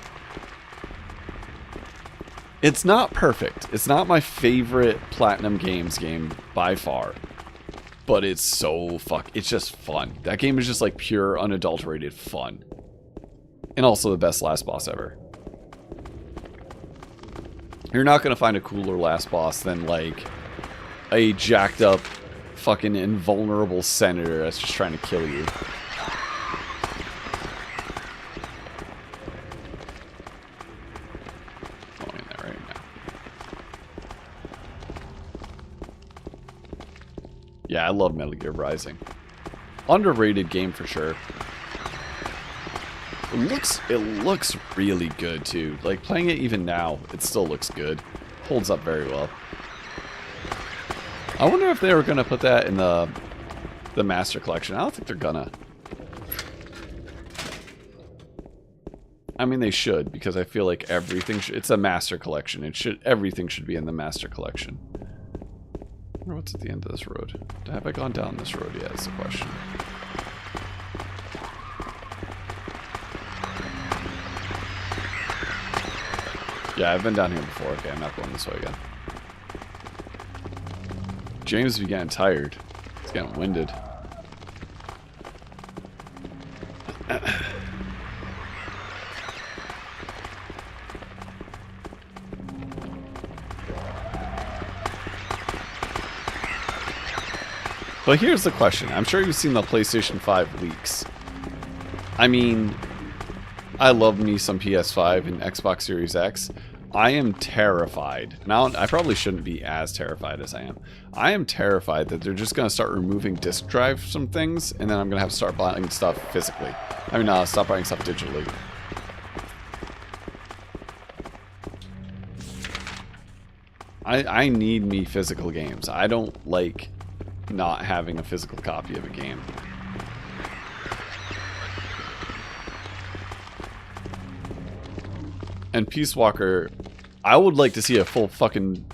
It's not perfect. It's not my favorite Platinum Games game by far. But it's so it's just fun. That game is just like pure, unadulterated fun. And also the best last boss ever. You're not going to find a cooler last boss than like a jacked up fucking invulnerable senator that's just trying to kill you. Going in there right now. Yeah, I love Metal Gear Rising. Underrated game for sure. It looks really good too. Like, playing it even now, it still looks good. Holds up very well. I wonder if they were gonna put that in the Master Collection. I don't think they're gonna. I mean, they should, because I feel like everything it's a Master Collection. Everything should be in the Master Collection. I wonder what's at the end of this road. Have I gone down this road yet? Is the question. Yeah, I've been down here before. Okay, I'm not going this way again. James is getting tired. He's getting winded. But here's the question. I'm sure you've seen the PlayStation 5 leaks. I mean, I love me some PS5 and Xbox Series X. I am terrified. Now, I probably shouldn't be as terrified as I am. I am terrified that they're just going to start removing disk drives from things, and then I'm going to have to start buying stuff physically. I mean, stop buying stuff digitally. I need me physical games. I don't like not having a physical copy of a game. And Peace Walker, I would like to see a full fucking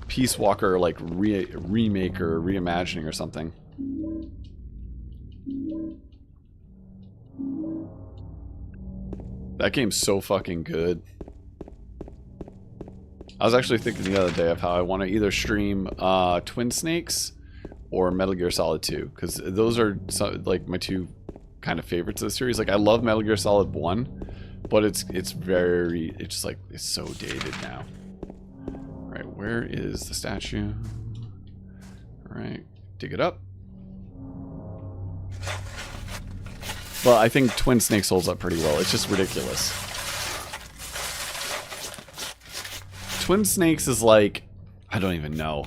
Peace Walker like remake or reimagining or something. That game's so fucking good. I was actually thinking the other day of how I want to either stream Twin Snakes or Metal Gear Solid 2, because those are like my two kind of favorites of the series. Like, I love Metal Gear Solid 1. But it's just like, it's so dated now. Right, where is the statue? Alright, dig it up. But I think Twin Snakes holds up pretty well. It's just ridiculous. Twin Snakes is like, I don't even know.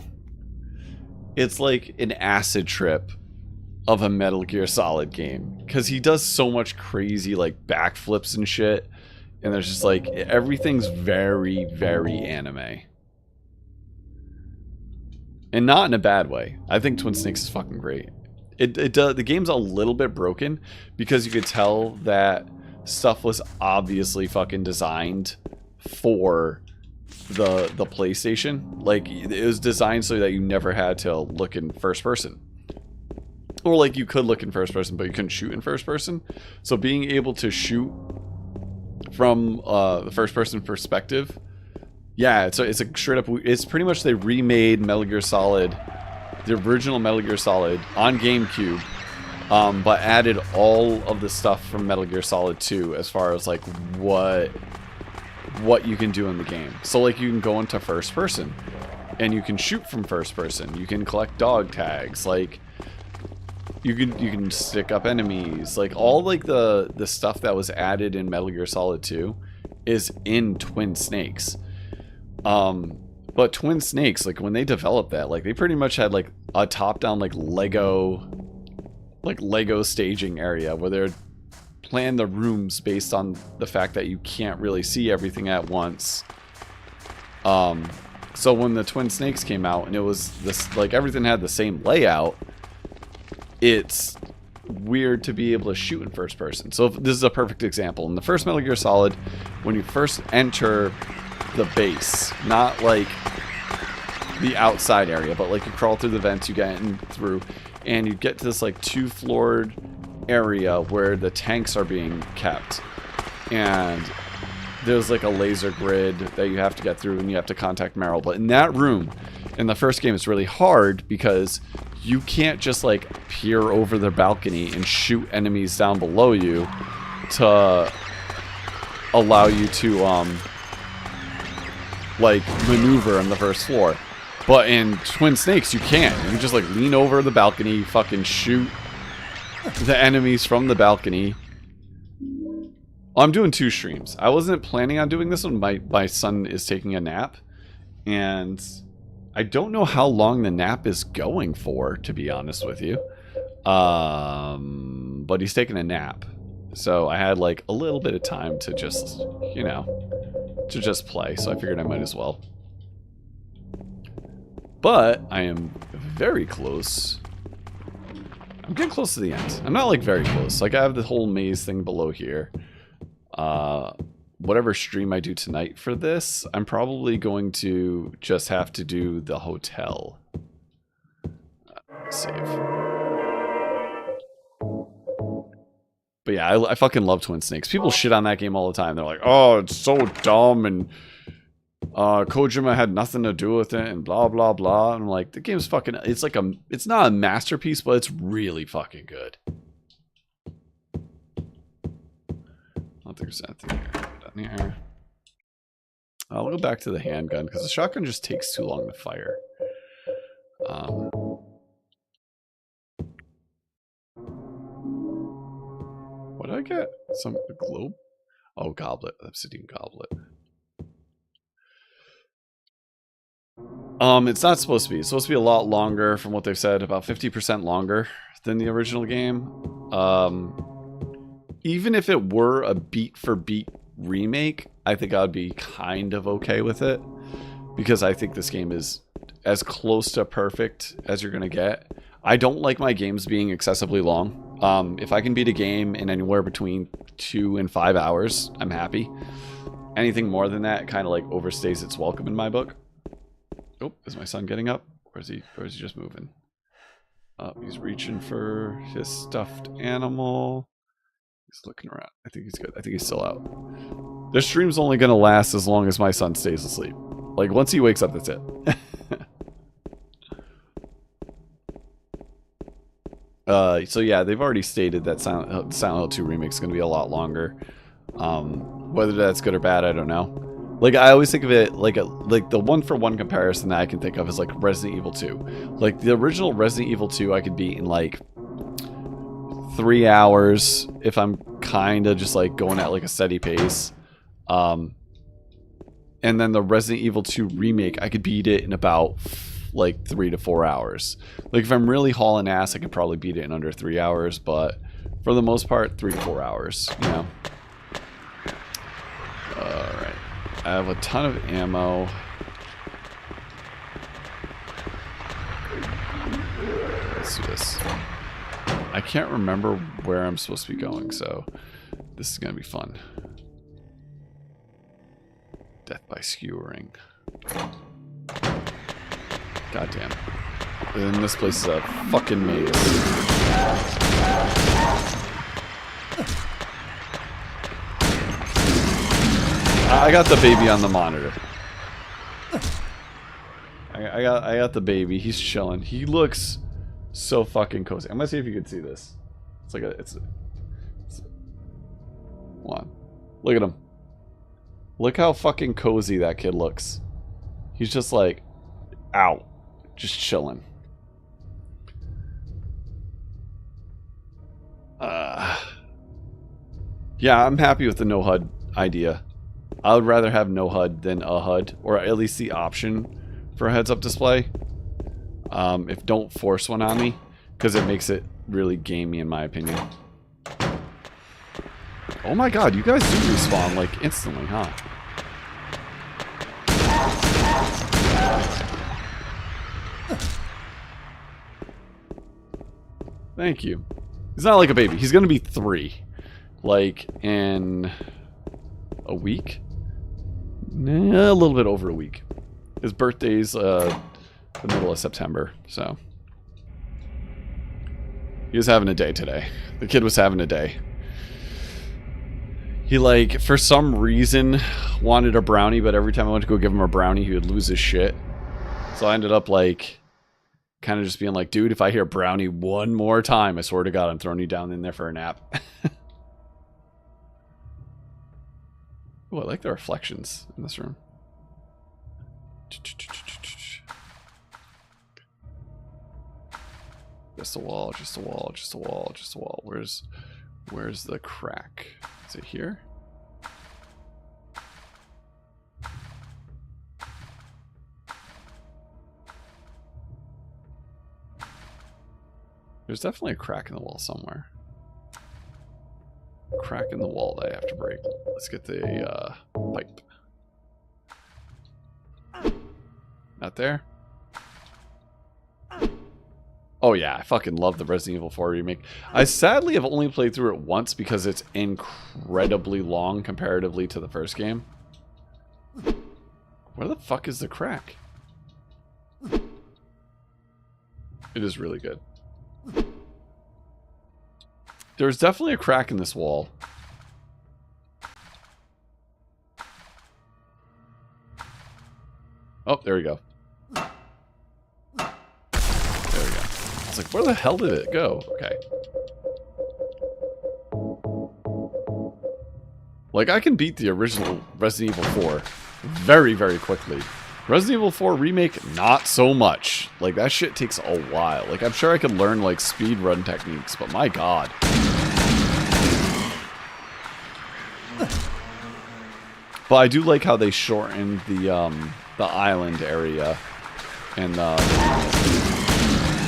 It's like an acid trip of a Metal Gear Solid game. Because he does so much crazy like backflips and shit. And there's just like, everything's very, very anime. And not in a bad way. I think Twin Snakes is fucking great. The game's a little bit broken because you could tell that stuff was obviously fucking designed for the PlayStation. Like, it was designed so that you never had to look in first person. Or like you could look in first person, but you couldn't shoot in first person. So being able to shoot from the first person perspective, yeah, it's a straight up. It's pretty much they remade Metal Gear Solid, the original Metal Gear Solid on GameCube, but added all of the stuff from Metal Gear Solid 2 as far as like what you can do in the game. So like you can go into first person, and you can shoot from first person. You can collect dog tags, like. You can stick up enemies, like all like the stuff that was added in Metal Gear Solid 2 is in Twin Snakes. But Twin Snakes, like when they developed that, like they pretty much had like a top-down like Lego staging area where they're plan the rooms based on the fact that you can't really see everything at once. So when the Twin Snakes came out and it was this like everything had the same layout. It's weird to be able to shoot in first person. So this is a perfect example. In the first Metal Gear Solid, when you first enter the base, not like the outside area, but like you crawl through the vents, you get in through, and you get to this like 2-floored area where the tanks are being kept. And there's like a laser grid that you have to get through and you have to contact Meryl. But in that room, in the first game, it's really hard because you can't just like peer over the balcony and shoot enemies down below you to allow you to like maneuver on the first floor. But in Twin Snakes you can. You can just like lean over the balcony, fucking shoot the enemies from the balcony. I'm doing 2 streams. I wasn't planning on doing this one. My son is taking a nap, and I don't know how long the nap is going for, to be honest with you. But he's taking a nap. So I had like a little bit of time to just, you know, to just play. So I figured I might as well. But I am very close. I'm getting close to the end. I'm not like very close. Like I have the whole maze thing below here. Whatever stream I do tonight for this, I'm probably going to just have to do the hotel. Save. But yeah, I fucking love Twin Snakes. People shit on that game all the time. They're like, oh, it's so dumb, and Kojima had nothing to do with it, and blah, blah, blah. And I'm like, the game's fucking, it's not a masterpiece, but it's really fucking good. I don't think there's anything here. I'll go back to the handgun because the shotgun just takes too long to fire. What did I get? A globe? Oh, goblet. Obsidian goblet. It's not supposed to be. It's supposed to be a lot longer from what they've said, about 50% longer than the original game. Even if it were a beat for beat remake, I think I'd be kind of okay with it, because I think this game is as close to perfect as you're gonna get. I don't like my games being excessively long. If I can beat a game in anywhere between 2 and 5 hours, I'm happy. Anything more than that kind of like overstays its welcome in my book. Oh, is my son getting up? Or is he just moving? He's reaching for his stuffed animal. He's looking around. I think he's good. I think he's still out. This stream's only going to last as long as my son stays asleep. Like, once he wakes up, that's it. So yeah, they've already stated that Silent Hill 2 remake is going to be a lot longer. Whether that's good or bad, I don't know. Like, I always think of it like the one-for-one comparison that I can think of is like Resident Evil 2. Like, the original Resident Evil 2 I could beat in like 3 hours if I'm kind of just like going at like a steady pace. And then the Resident Evil 2 remake, I could beat it in about like 3 to 4 hours. Like, if I'm really hauling ass, I could probably beat it in under 3 hours, but for the most part, 3 to 4 hours, you know. Alright. I have a ton of ammo. Let's do this. I can't remember where I'm supposed to be going, so This is gonna be fun. Death by skewering. Goddamn. And this place is a fucking maze. I got the baby on the monitor. I got the baby. He's chilling. He looks so fucking cozy. I'm gonna see if you can see this. It's like it's hold on. Look at him. Look how fucking cozy that kid looks. He's just like out. Just chilling. Yeah, I'm happy with the no HUD idea. I would rather have no HUD than a HUD, or at least the option for a heads-up display. If don't force one on me, because it makes it really gamey in my opinion. Oh my god, you guys do respawn like instantly, huh? Thank you. He's not like a baby. He's gonna be 3. Like in a week? Nah, a little bit over a week. His birthday's the middle of September, so he was having a day today. The kid was having a day. He, like, for some reason wanted a brownie, but every time I went to go give him a brownie, he would lose his shit. So I ended up, like, kind of just being like, dude, if I hear brownie one more time, I swear to God, I'm throwing you down in there for a nap. Oh, I like the reflections in this room. Just a wall, just a wall, just a wall, just a wall. Where's the crack? Is it here? There's definitely a crack in the wall somewhere. Crack in the wall that I have to break. Let's get the pipe. Not there? Oh yeah, I fucking love the Resident Evil 4 remake. I sadly have only played through it once because it's incredibly long comparatively to the first game. Where the fuck is the crack? It is really good. There's definitely a crack in this wall. Oh, there we go. There we go. I was like, where the hell did it go? Okay. Like, I can beat the original Resident Evil 4 very, very quickly. Resident Evil 4 Remake, not so much. Like, that shit takes a while. Like, I'm sure I could learn, like, speedrun techniques, but my god. But I do like how they shortened the island area. And,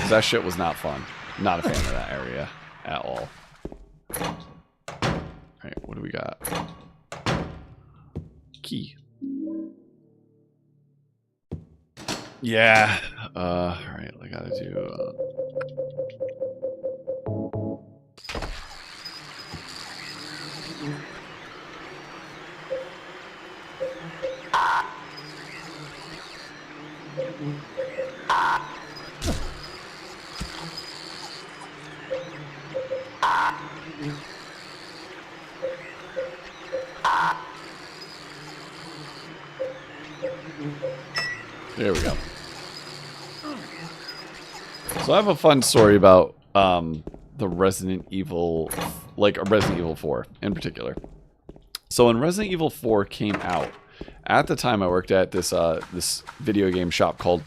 that shit was not fun. Not a fan of that area at all. Alright, what do we got? Key. Yeah. Alright, I gotta do... There we go. So I have a fun story about the Resident Evil, like Resident Evil 4 in particular. So when Resident Evil 4 came out, at the time I worked at this this video game shop called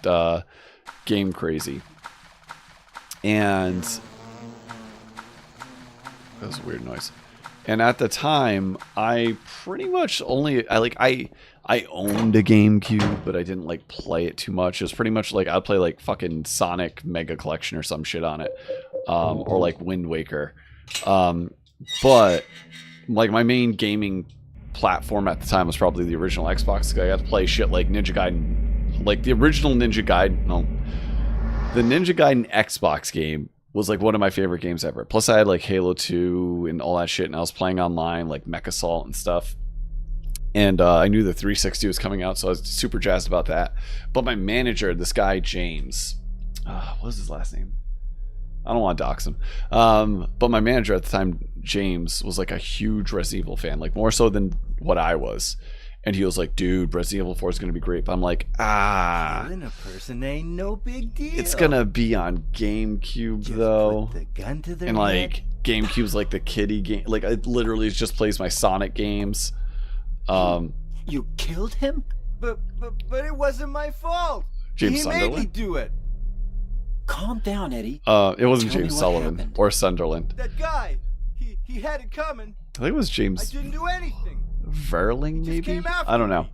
Game Crazy, and that was a weird noise. And at the time, I pretty much only I owned a GameCube, but I didn't like play it too much. It was pretty much like I'd play like fucking Sonic Mega Collection or some shit on it, or like Wind Waker. But like my main gaming platform at the time was probably the original Xbox. I got to play shit like Ninja Gaiden, like the original Ninja Gaiden. No, the Ninja Gaiden Xbox game was like one of my favorite games ever. Plus I had like Halo 2 and all that shit, and I was playing online like Mech Assault and stuff. And I knew the 360 was coming out, so I was super jazzed about that. But my manager, this guy James, what was his last name? I don't want to dox him. But my manager at the time, James, was like a huge Resident Evil fan, like more so than what I was. And he was like, dude, Resident Evil 4 is going to be great. But I'm like, Killing a person ain't no big deal. it's going to be on GameCube, Just though. put the gun to their And head. like, GameCube's like the kiddie game. Like, it literally just plays my Sonic games. You killed him? But it wasn't my fault. James He made me Sunderland? do it. Calm down, Eddie. It wasn't Tell me James what Sullivan happened. or Sunderland. That guy, he had it coming. I think it was I James didn't do anything. Verling, He just maybe? came after I don't know. me.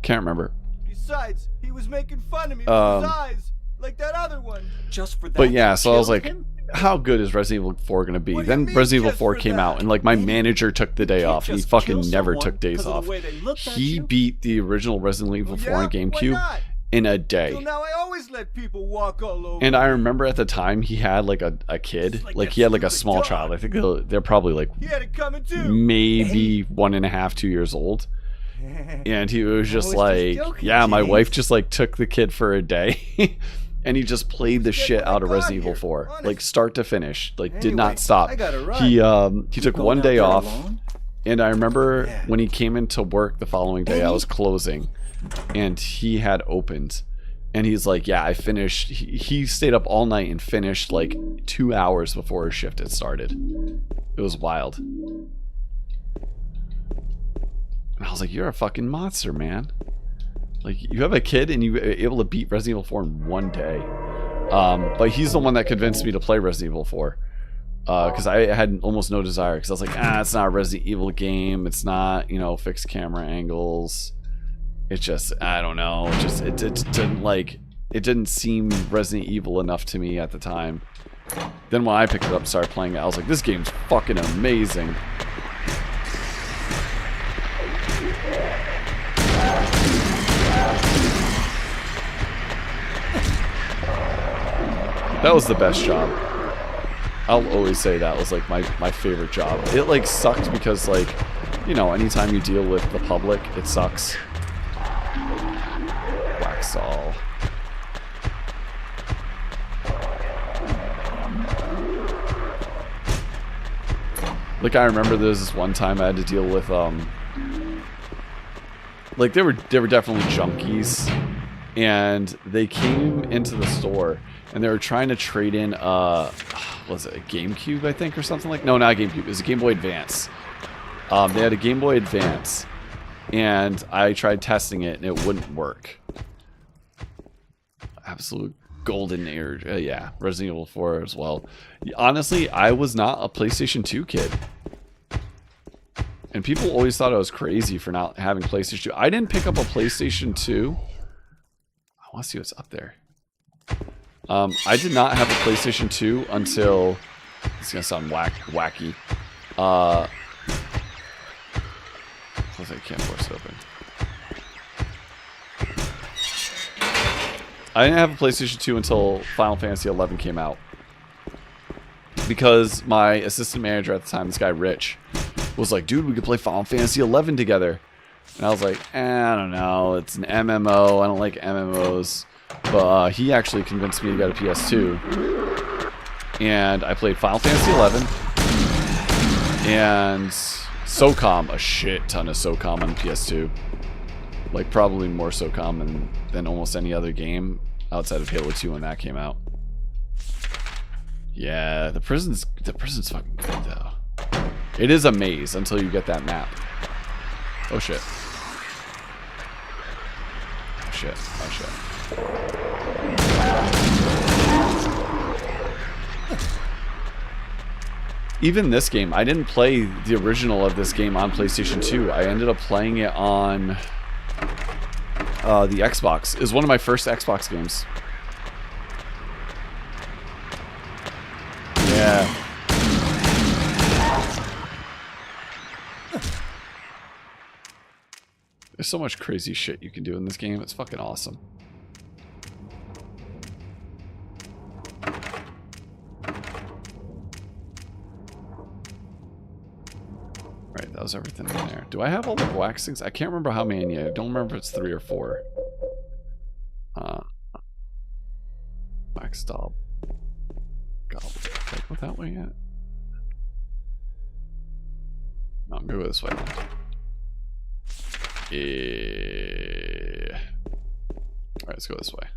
Can't remember. Besides, he was making fun of me with his eyes, like that other one. Just for that. But yeah, you so I was killed like, him? how good is Resident Evil 4 going to be? What do you Then mean, Resident Evil just 4 for came that? out, and like my Eddie, manager took the day can't off. He just fucking kill never someone took days 'cause of the off. way they looked at He you? beat the original Resident Evil 4 on Why GameCube not? in a Till day. now, I always let people walk all over. And I remember at the time he had like a kid, Like like that he had like a stupid small dog. child. I think they're probably like He had it coming too. maybe 1.5, 2 years old. And he was just was just like, joking, yeah, my James. wife just like took the kid for a day. And he just played the was dead shit when I out of got Resident Evil here, 4, honest. like start to finish, like did Anyway, not stop. I gotta run. He took Going one out day there off, alone? and I remember Yeah. when he came into work the following day, I was closing, and he had opened, and he's like, yeah, I finished. He stayed up all night and finished like 2 hours before his shift had started. It was wild. And I was like, you're a fucking monster, man. Like, you have a kid and you were able to beat Resident Evil 4 in one day. But he's the one that convinced me to play Resident Evil 4. Because I had almost no desire. Because I was like, it's not a Resident Evil game. It's not, fixed camera angles. It's just, I don't know. It didn't like, it didn't seem Resident Evil enough to me at the time. Then when I picked it up and started playing it, I was like, this game's fucking amazing. That was the best job. I'll always say that was like my favorite job. It like sucked because like, anytime you deal with the public, it sucks. Waxall. Like I remember there was this one time I had to deal with like they were definitely junkies, and they came into the store and they were trying to trade in was it a GameCube, I think, or something like? No, not a GameCube. It was a Game Boy Advance. They had a Game Boy Advance, and I tried testing it and it wouldn't work. Absolute golden era. Yeah, Resident Evil 4 as well. Honestly, I was not a PlayStation 2 kid. And people always thought I was crazy for not having PlayStation 2. I didn't pick up a PlayStation 2. I want to see what's up there. I did not have a PlayStation 2 until... It's going to sound wacky. I can't force it open. I didn't have a PlayStation 2 until Final Fantasy 11 came out. Because my assistant manager at the time, this guy Rich, was like, dude, we could play Final Fantasy 11 together. And I was like, I don't know, it's an MMO, I don't like MMOs. But he actually convinced me to get a PS2. And I played Final Fantasy 11. And SOCOM, a shit ton of SOCOM on the PS2. Like, probably more SOCOM than almost any other game outside of Halo 2 when that came out. Yeah, the prison's fucking good, though. It is a maze until you get that map. Oh, shit. Oh, shit. Oh, shit. Even this game, I didn't play the original of this game on PlayStation 2. I ended up playing it on the Xbox. It was one of my first Xbox games. Yeah. There's so much crazy shit you can do in this game. It's fucking awesome. how's everything in there? Do I have all the wax things? I can't remember how many. I don't remember if it's 3 or 4. Wax doll. Goblin. Did I go that way yet? No, I'm gonna go this way. Yeah. Alright, let's go this way.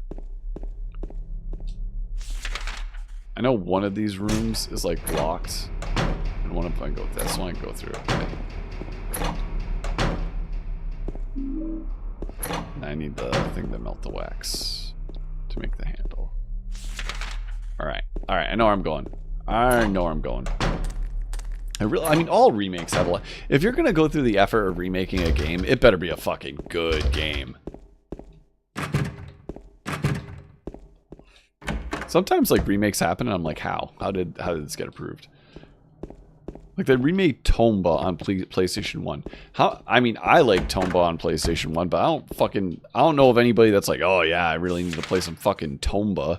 I know one of these rooms is like locked. And one of them I go with this one, I go through. Okay. And I need the thing to melt the wax to make the handle. Alright. Alright, I know where I'm going. I know where I'm going. I mean, all remakes have a lot. If you're gonna go through the effort of remaking a game, it better be a fucking good game. Sometimes like remakes happen and I'm like, how? How did this get approved? Like they remade Tomba on PlayStation 1. I mean, I like Tomba on PlayStation 1, but I don't know of anybody that's like, oh yeah, I really need to play some fucking Tomba.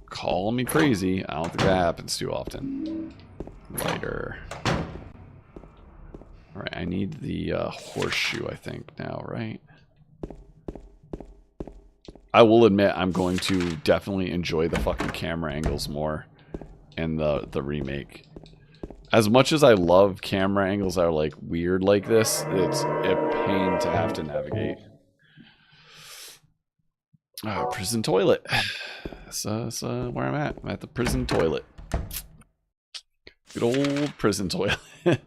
Call me crazy. I don't think that happens too often. Lighter. Alright, I need the horseshoe, I think, now, right? I will admit I'm going to definitely enjoy the fucking camera angles more in the remake. As much as I love camera angles that are like weird like this, it's a pain to have to navigate. Prison toilet. That's where I'm at. I'm at the prison toilet. Good old prison toilet. Fuck.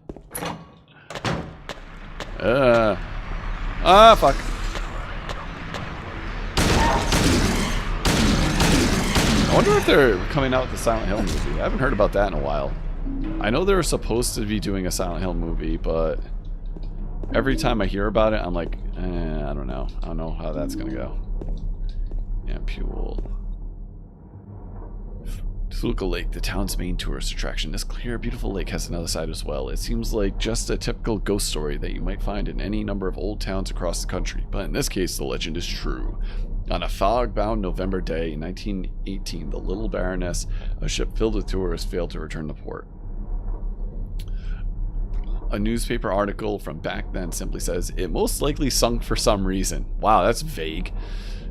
I wonder if they're coming out with the Silent Hill movie. I haven't heard about that in a while. I know they were supposed to be doing a Silent Hill movie, but every time I hear about it, I'm like, I don't know. I don't know how that's gonna go. Ampule. Toluca Lake, the town's main tourist attraction. This clear, beautiful lake has another side as well. It seems like just a typical ghost story that you might find in any number of old towns across the country, but in this case, the legend is true. On a fog-bound November day in 1918, the Little Baroness, a ship filled with tourists, failed to return to port. A newspaper article from back then simply says, it most likely sunk for some reason. Wow, that's vague.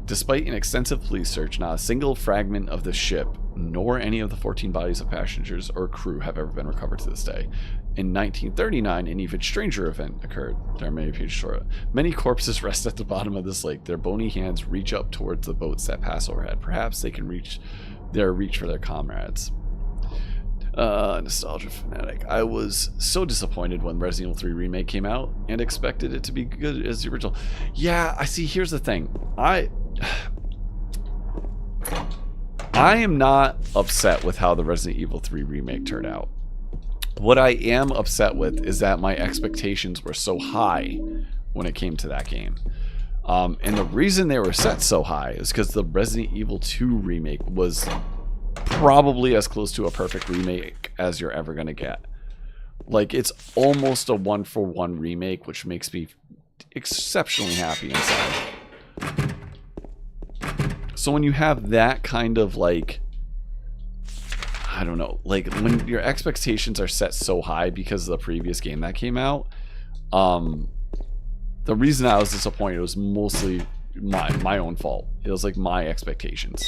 Despite an extensive police search, not a single fragment of the ship, nor any of the 14 bodies of passengers or crew have ever been recovered to this day. In 1939, an even stranger event occurred. There are many pages short. Many corpses rest at the bottom of this lake. Their bony hands reach up towards the boats that pass overhead. Perhaps they can reach for their comrades. Nostalgia fanatic. I was so disappointed when Resident Evil 3 Remake came out and expected it to be good as the original. Yeah, I see. Here's the thing. I am not upset with how the Resident Evil 3 Remake turned out. What I am upset with is that my expectations were so high when it came to that game. And the reason they were set so high is because the Resident Evil 2 Remake was probably as close to a perfect remake as you're ever going to get. Like, it's almost a one-for-one remake, which makes me exceptionally happy inside. So when you have that kind of, like, I don't know, like when your expectations are set so high because of the previous game that came out, the reason I was disappointed was mostly my own fault. It was like my expectations.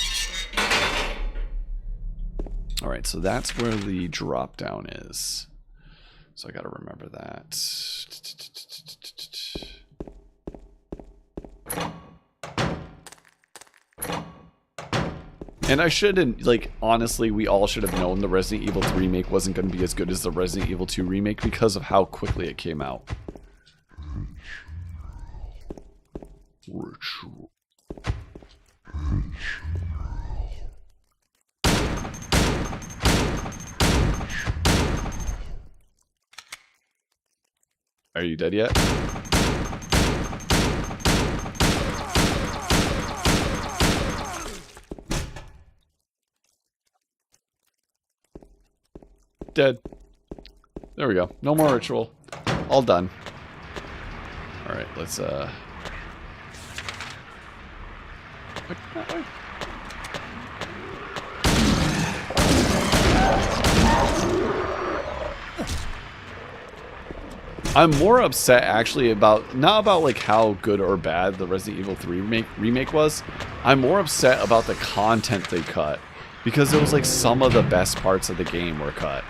All right, so that's where the drop down is. So I got to remember that. And I shouldn't, like, honestly, we all should have known the Resident Evil 3 remake wasn't going to be as good as the Resident Evil 2 remake because of how quickly it came out. Ritual. Are you dead yet? Dead. There we go. No more ritual. All done. Alright, let's that way. I'm more upset actually about, not about like how good or bad the Resident Evil 3 remake was. I'm more upset about the content they cut, because it was like some of the best parts of the game were cut.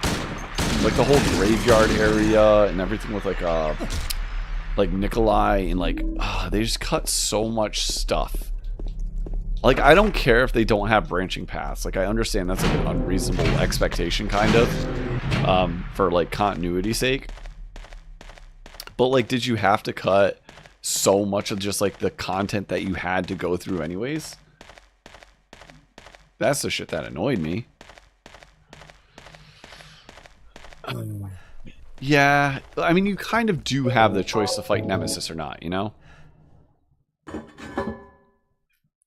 Like the whole graveyard area and everything with like Nikolai, and like they just cut so much stuff. Like, I don't care if they don't have branching paths. Like, I understand that's like an unreasonable expectation kind of for like continuity's sake. But like, did you have to cut so much of just like the content that you had to go through anyways? That's the shit that annoyed me. Yeah, I mean, you kind of do have the choice to fight Nemesis or not, you know?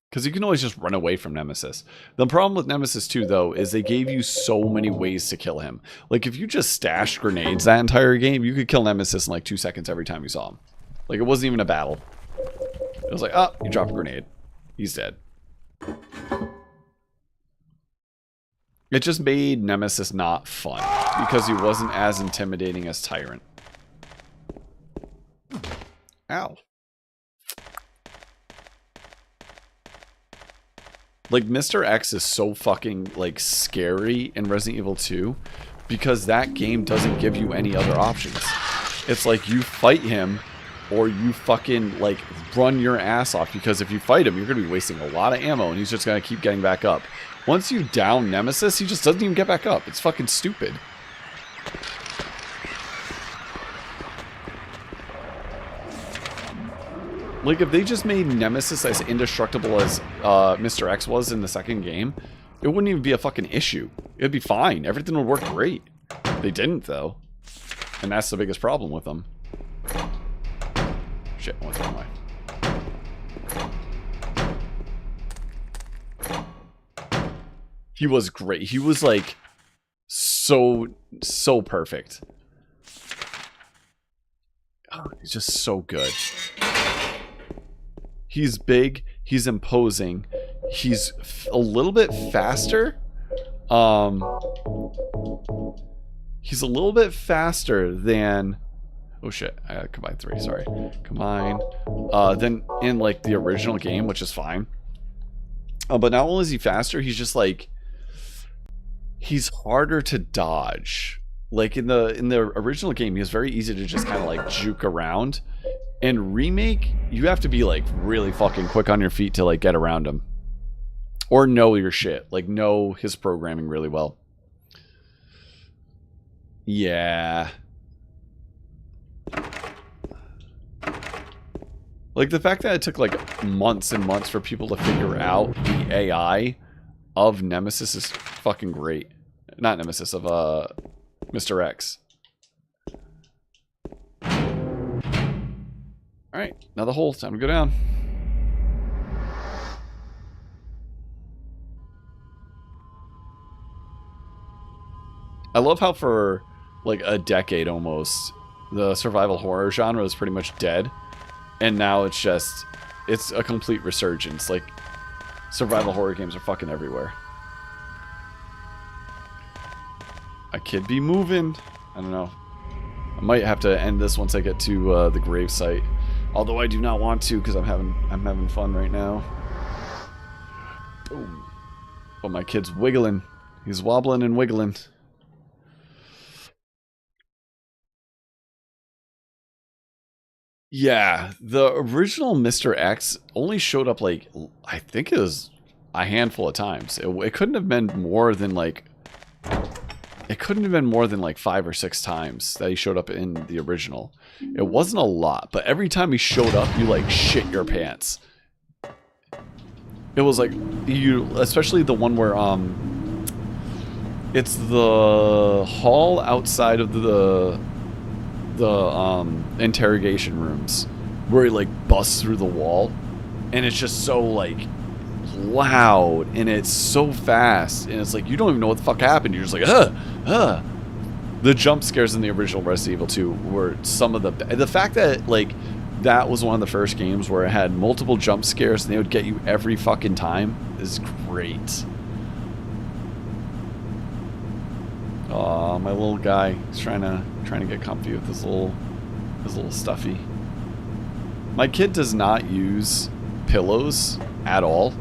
Because you can always just run away from Nemesis. The problem with Nemesis 2, though, is they gave you so many ways to kill him. Like, if you just stashed grenades that entire game, you could kill Nemesis in like 2 seconds every time you saw him. Like, it wasn't even a battle. It was like, oh, you drop a grenade. He's dead. It just made Nemesis not fun, because he wasn't as intimidating as Tyrant. Ow. Like, Mr. X is so fucking, like, scary in Resident Evil 2 because that game doesn't give you any other options. It's like you fight him or you fucking, like, run your ass off, because if you fight him, you're going to be wasting a lot of ammo and he's just going to keep getting back up. Once you down Nemesis, he just doesn't even get back up. It's fucking stupid. Like, if they just made Nemesis as indestructible as Mr. X was in the second game, it wouldn't even be a fucking issue. It'd be fine. Everything would work great. They didn't, though. And that's the biggest problem with them. Shit, I went the wrong way. He was great. He was, like, so perfect. Oh, he's just so good. He's big, he's imposing, he's a little bit faster. He's a little bit faster than, oh shit, I combined 3, sorry. Combine, than in like the original game, which is fine. But not only is he faster, he's just like, he's harder to dodge. Like in the original game, he was very easy to just kind of like juke around. In Remake, you have to be like really fucking quick on your feet to like get around him. Or know your shit. Like know his programming really well. Yeah. Like the fact that it took like months and months for people to figure out the AI of Nemesis is fucking great. Not Nemesis, of Mr. X. Alright, another hole. Time to go down. I love how for like a decade almost, the survival horror genre was pretty much dead. And now it's a complete resurgence. Like, survival horror games are fucking everywhere. I could be moving. I don't know. I might have to end this once I get to the grave site. Although I do not want to, because I'm having fun right now. Boom. But my kid's wiggling. He's wobbling and wiggling. Yeah, the original Mr. X only showed up like, I think it was a handful of times. It couldn't have been more than like, it couldn't have been more than like 5 or 6 times that he showed up in the original. It wasn't a lot, but every time he showed up, you like shit your pants. It was like, especially the one where, it's the hall outside of the interrogation rooms where he like busts through the wall, and it's just so like loud and it's so fast and it's like you don't even know what the fuck happened. You're just like The jump scares in the original Resident Evil 2 were some of the fact that like that was one of the first games where it had multiple jump scares and they would get you every fucking time is great. Aw, my little guy. He's trying to get comfy with his little His little stuffy. My kid does not use pillows at all.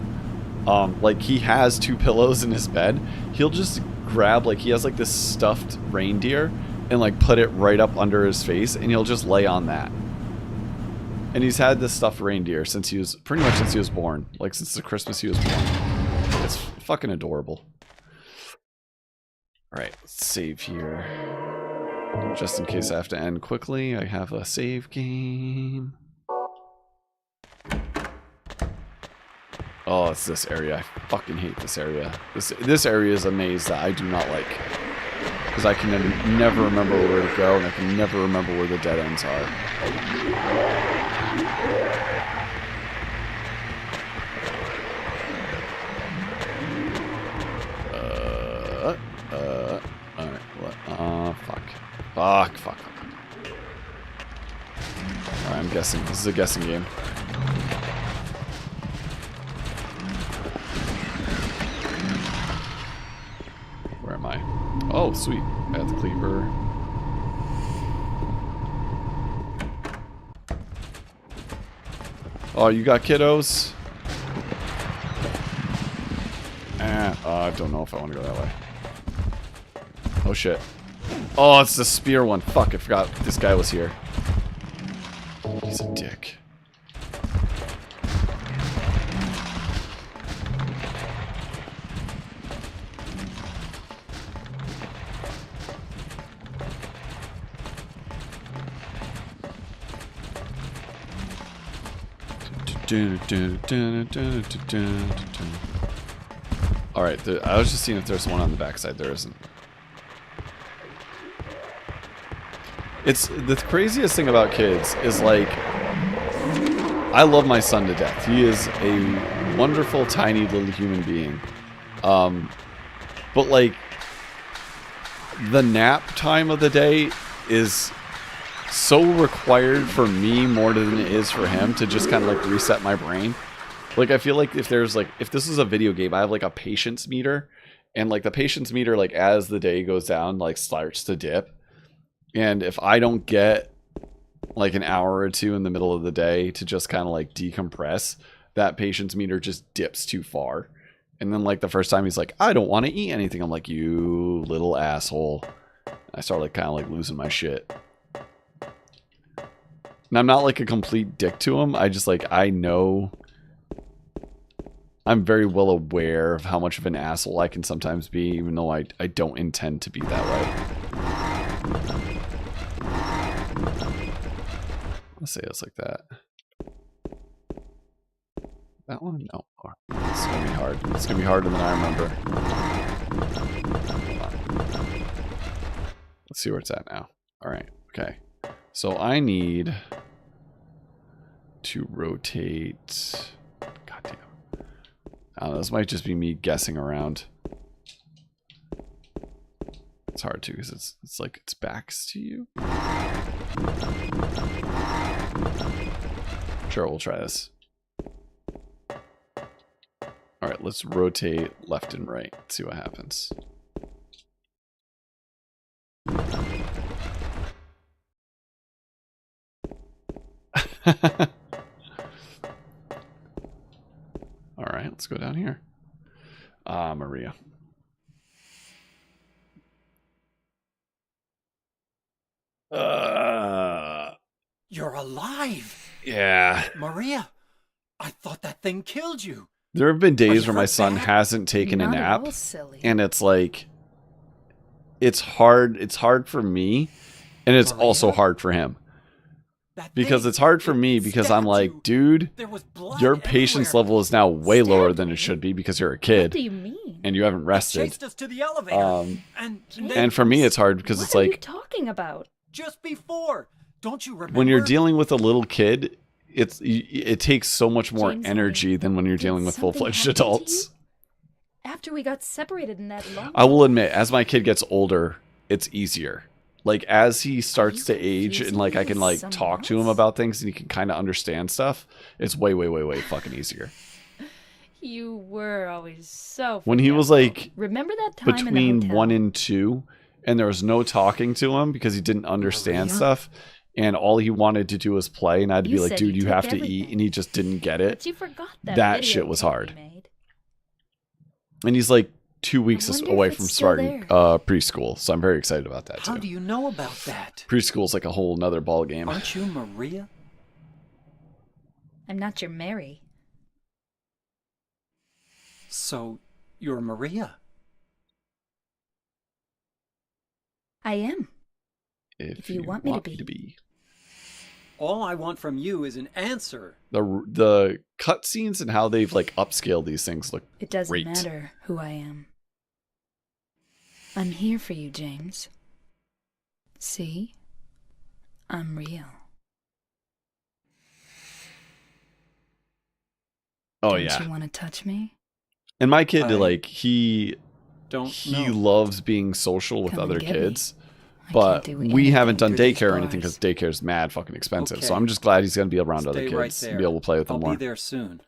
Like, he has 2 pillows in his bed. He'll just grab, like, he has like this stuffed reindeer and like put it right up under his face, and he'll just lay on that. And he's had this stuffed reindeer since he was, pretty much since he was born. Like, since the Christmas he was born. It's fucking adorable. Alright, let's save here. Just in case I have to end quickly, I have a save game. Oh, it's this area. I fucking hate this area. This area is a maze that I do not like. Because I can never remember where to go, and I can never remember where the dead ends are. Alright, what? Fuck. Alright, I'm guessing. This is a guessing game. Where am I? Oh, sweet. I got the cleaver. Oh, you got kiddos? I don't know if I want to go that way. Oh, shit. Oh, it's the spear one. Fuck, I forgot this guy was here. He's a dick. Alright, I was just seeing if there's one on the backside. There isn't. It's the craziest thing about kids is, like, I love my son to death. He is a wonderful, tiny little human being. But, like, the nap time of the day is so required for me more than it is for him to just kind of, like, reset my brain. Like, I feel like if there's, like, if this is a video game, I have, like, a patience meter. And, like, the patience meter, like, as the day goes down, like, starts to dip. And if I don't get, like, an hour or 2 in the middle of the day to just kind of, like, decompress, that patience meter just dips too far. And then, like, the first time he's like, I don't want to eat anything. I'm like, you little asshole. I start, like, kind of, like, losing my shit. And I'm not, like, a complete dick to him. I just, like, I know... I'm very well aware of how much of an asshole I can sometimes be, even though I don't intend to be that way. Let's say it's like that. That one? No. It's gonna be hard. It's gonna be harder than I remember. Let's see where it's at now. Alright, okay. So I need to rotate... Goddamn. I don't know, this might just be me guessing around. It's hard to, because it's like its backs to you. Sure, we'll try this. Alright, let's rotate left and right. See what happens. Alright, let's go down here. Maria. You're alive! Yeah. Maria, I thought that thing killed you. There have been days where my son bad? hasn't taken a Not at nap, all silly. and it's like, it's hard for me, and it's Maria? also hard for him. That Because thing, it's hard for it me because I'm stabbed like, you. dude, There was blood your patience everywhere. level is now way lower Stabbed than me? it should be because you're a What kid do you mean? and you haven't It rested. chased us to the elevator. And then And for me, it's hard because What it's are you like, talking about? just before, don't you remember? when you're dealing with a little kid, it takes so much more James, energy than when you're did dealing with something full-fledged happen to adults. you? After we got separated in that long... I will admit, as my kid gets older, it's easier. Like, as he starts you to age and, confusing like, me I can, with like, someone talk to him else? about things and he can kind of understand stuff, it's way, way, way, way fucking easier. You were always so When he was, forgetful. like, Remember that time between in the hotel? 1 and 2, and there was no talking to him because he didn't understand Maria? stuff, and all he wanted to do was play, and I had to You be like, said dude, you you took have to eat, everything. and he just didn't get it. But you forgot that. That shit was videotape hard. we made. And he's like 2 weeks wonder away if from it's still starting there. preschool, so I'm very excited about that How too. do you know about that? Preschool's like a whole nother ball game. Aren't you Maria? I'm not your Mary. So, you're Maria. I am. If you want me to be. All I want from you is an answer. The cutscenes and how they've like upscaled these things look It doesn't great. matter who I am. I'm here for you, James. See? I'm real. Oh Don't yeah. you want to touch me? And my kid, I like he know. loves being social with Come and other get me. kids. I But can't do we anything haven't done through these daycare or anything bars. because daycare's mad fucking expensive. So Okay. I'm just glad he's gonna be around other Stay kids right and there. be able to play with them I'll more. be there soon.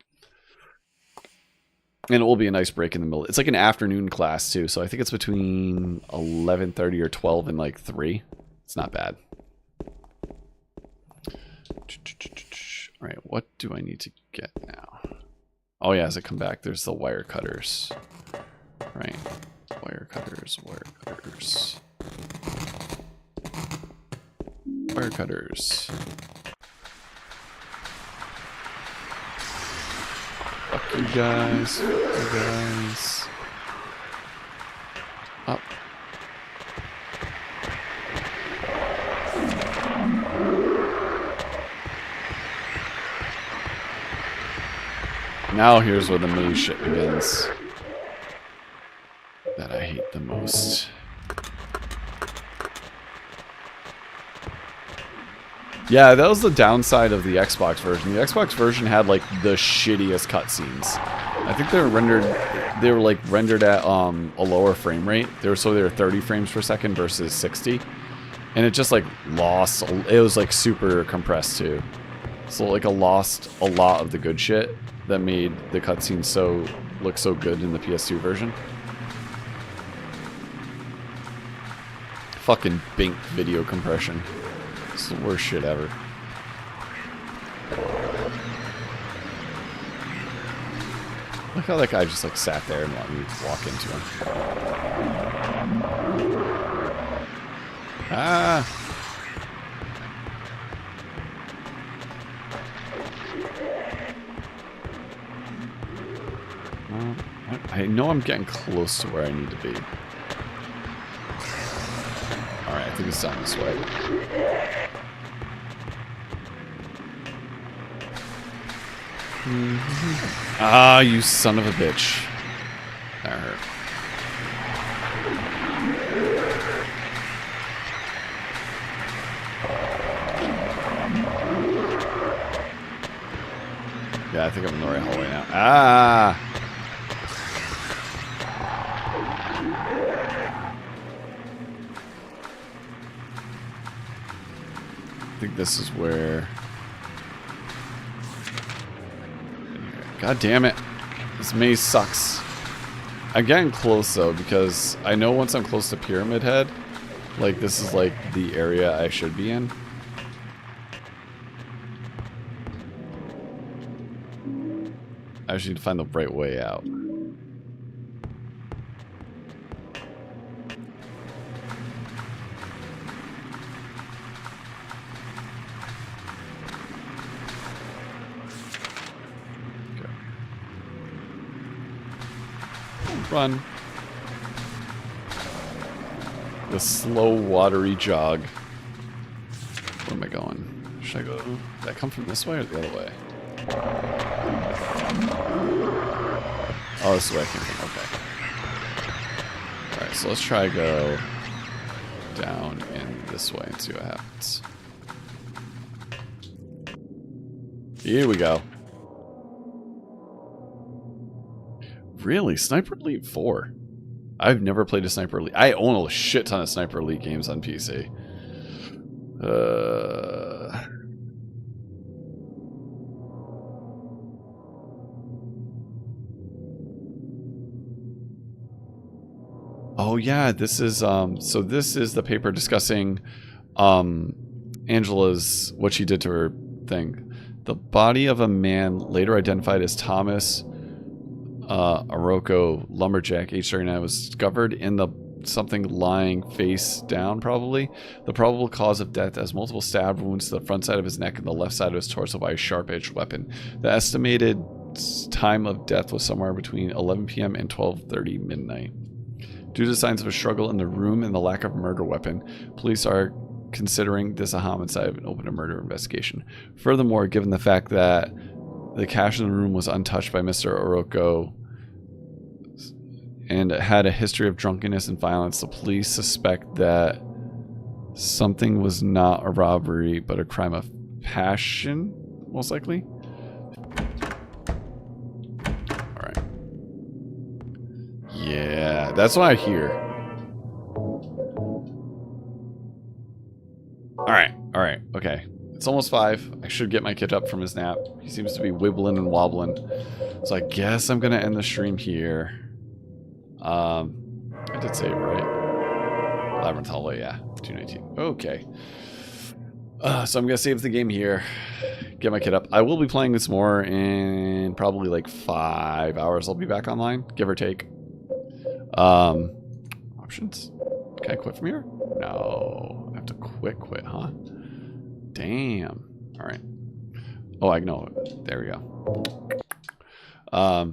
And it will be a nice break in the middle. It's like an afternoon class too, so I think it's between 11:30 or 12 and like 3. It's not bad. All right, what do I need to get now? Oh yeah, as I come back, there's the wire cutters. Right, wire cutters, wire cutters, wire cutters. Fuck you guys. Fuck you guys. Up. Now here's where the maze shit begins. That I hate the most. Yeah, that was the downside of the Xbox version. The Xbox version had like the shittiest cutscenes. I think they were like rendered at a lower frame rate. They were 30 frames per second versus 60. And it just like lost, it was like super compressed too. So like lost a lot of the good shit that made the cutscenes look so good in the PS2 version. Fucking Bink video compression. It's the worst shit ever. Look how that guy just like sat there and let me walk into him. Ah! I know I'm getting close to where I need to be. Alright, I think it's down this way. Ah, you son of a bitch. That hurt. Yeah, I think I'm in the right hallway now. Ah! I think this is where... God damn it. This maze sucks. I'm getting close though, because I know once I'm close to Pyramid Head, like this is like the area I should be in. I just need to find the right way out. Run. The slow, watery jog. Where am I going? Should I go? Did I come from this way or the other way? Oh, this is the way I came from. Okay. Alright, so let's try to go down in this way and see what happens. Here we go. Really? Sniper Elite 4? I've never played a Sniper Elite. I own a shit ton of Sniper Elite games on PC. Oh yeah, this is so this is the paper discussing Angela's, what she did to her thing. The body of a man later identified as Thomas Aroko, lumberjack, age 39, was discovered in the something lying face down, probably. The probable cause of death as multiple stab wounds to the front side of his neck and the left side of his torso by a sharp-edged weapon. The estimated time of death was somewhere between 11 p.m. and 12:30 midnight. Due to signs of a struggle in the room and the lack of a murder weapon, police are considering this a homicide and open a murder investigation. Furthermore, given the fact that the cash in the room was untouched by Mr. Oroko and had a history of drunkenness and violence, the police suspect that something was not a robbery but a crime of passion, most likely. Alright. Yeah, that's what I hear. Alright, okay. It's almost 5. I should get my kid up from his nap. He seems to be wibbling and wobbling. So I guess I'm gonna end the stream here. I did save, right? Labyrinth Hallway, yeah. 219. Okay. So I'm gonna save the game here. Get my kid up. I will be playing this more in probably like 5 hours. I'll be back online, give or take. Options? Can I quit from here? No. I have to quit, huh? Damn. Alright. Oh, I know. There we go.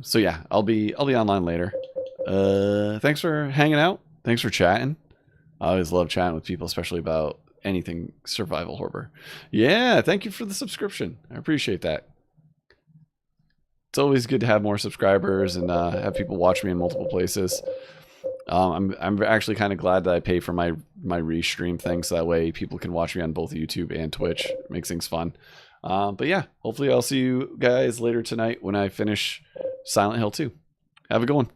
So yeah, I'll be online later. Thanks for hanging out. Thanks for chatting. I always love chatting with people, especially about anything survival horror. Yeah, thank you for the subscription. I appreciate that. It's always good to have more subscribers and have people watch me in multiple places. I'm actually kind of glad that I pay for my restream thing, so that way people can watch me on both YouTube and Twitch. It makes things fun. But yeah, hopefully I'll see you guys later tonight when I finish Silent Hill 2. Have a good one.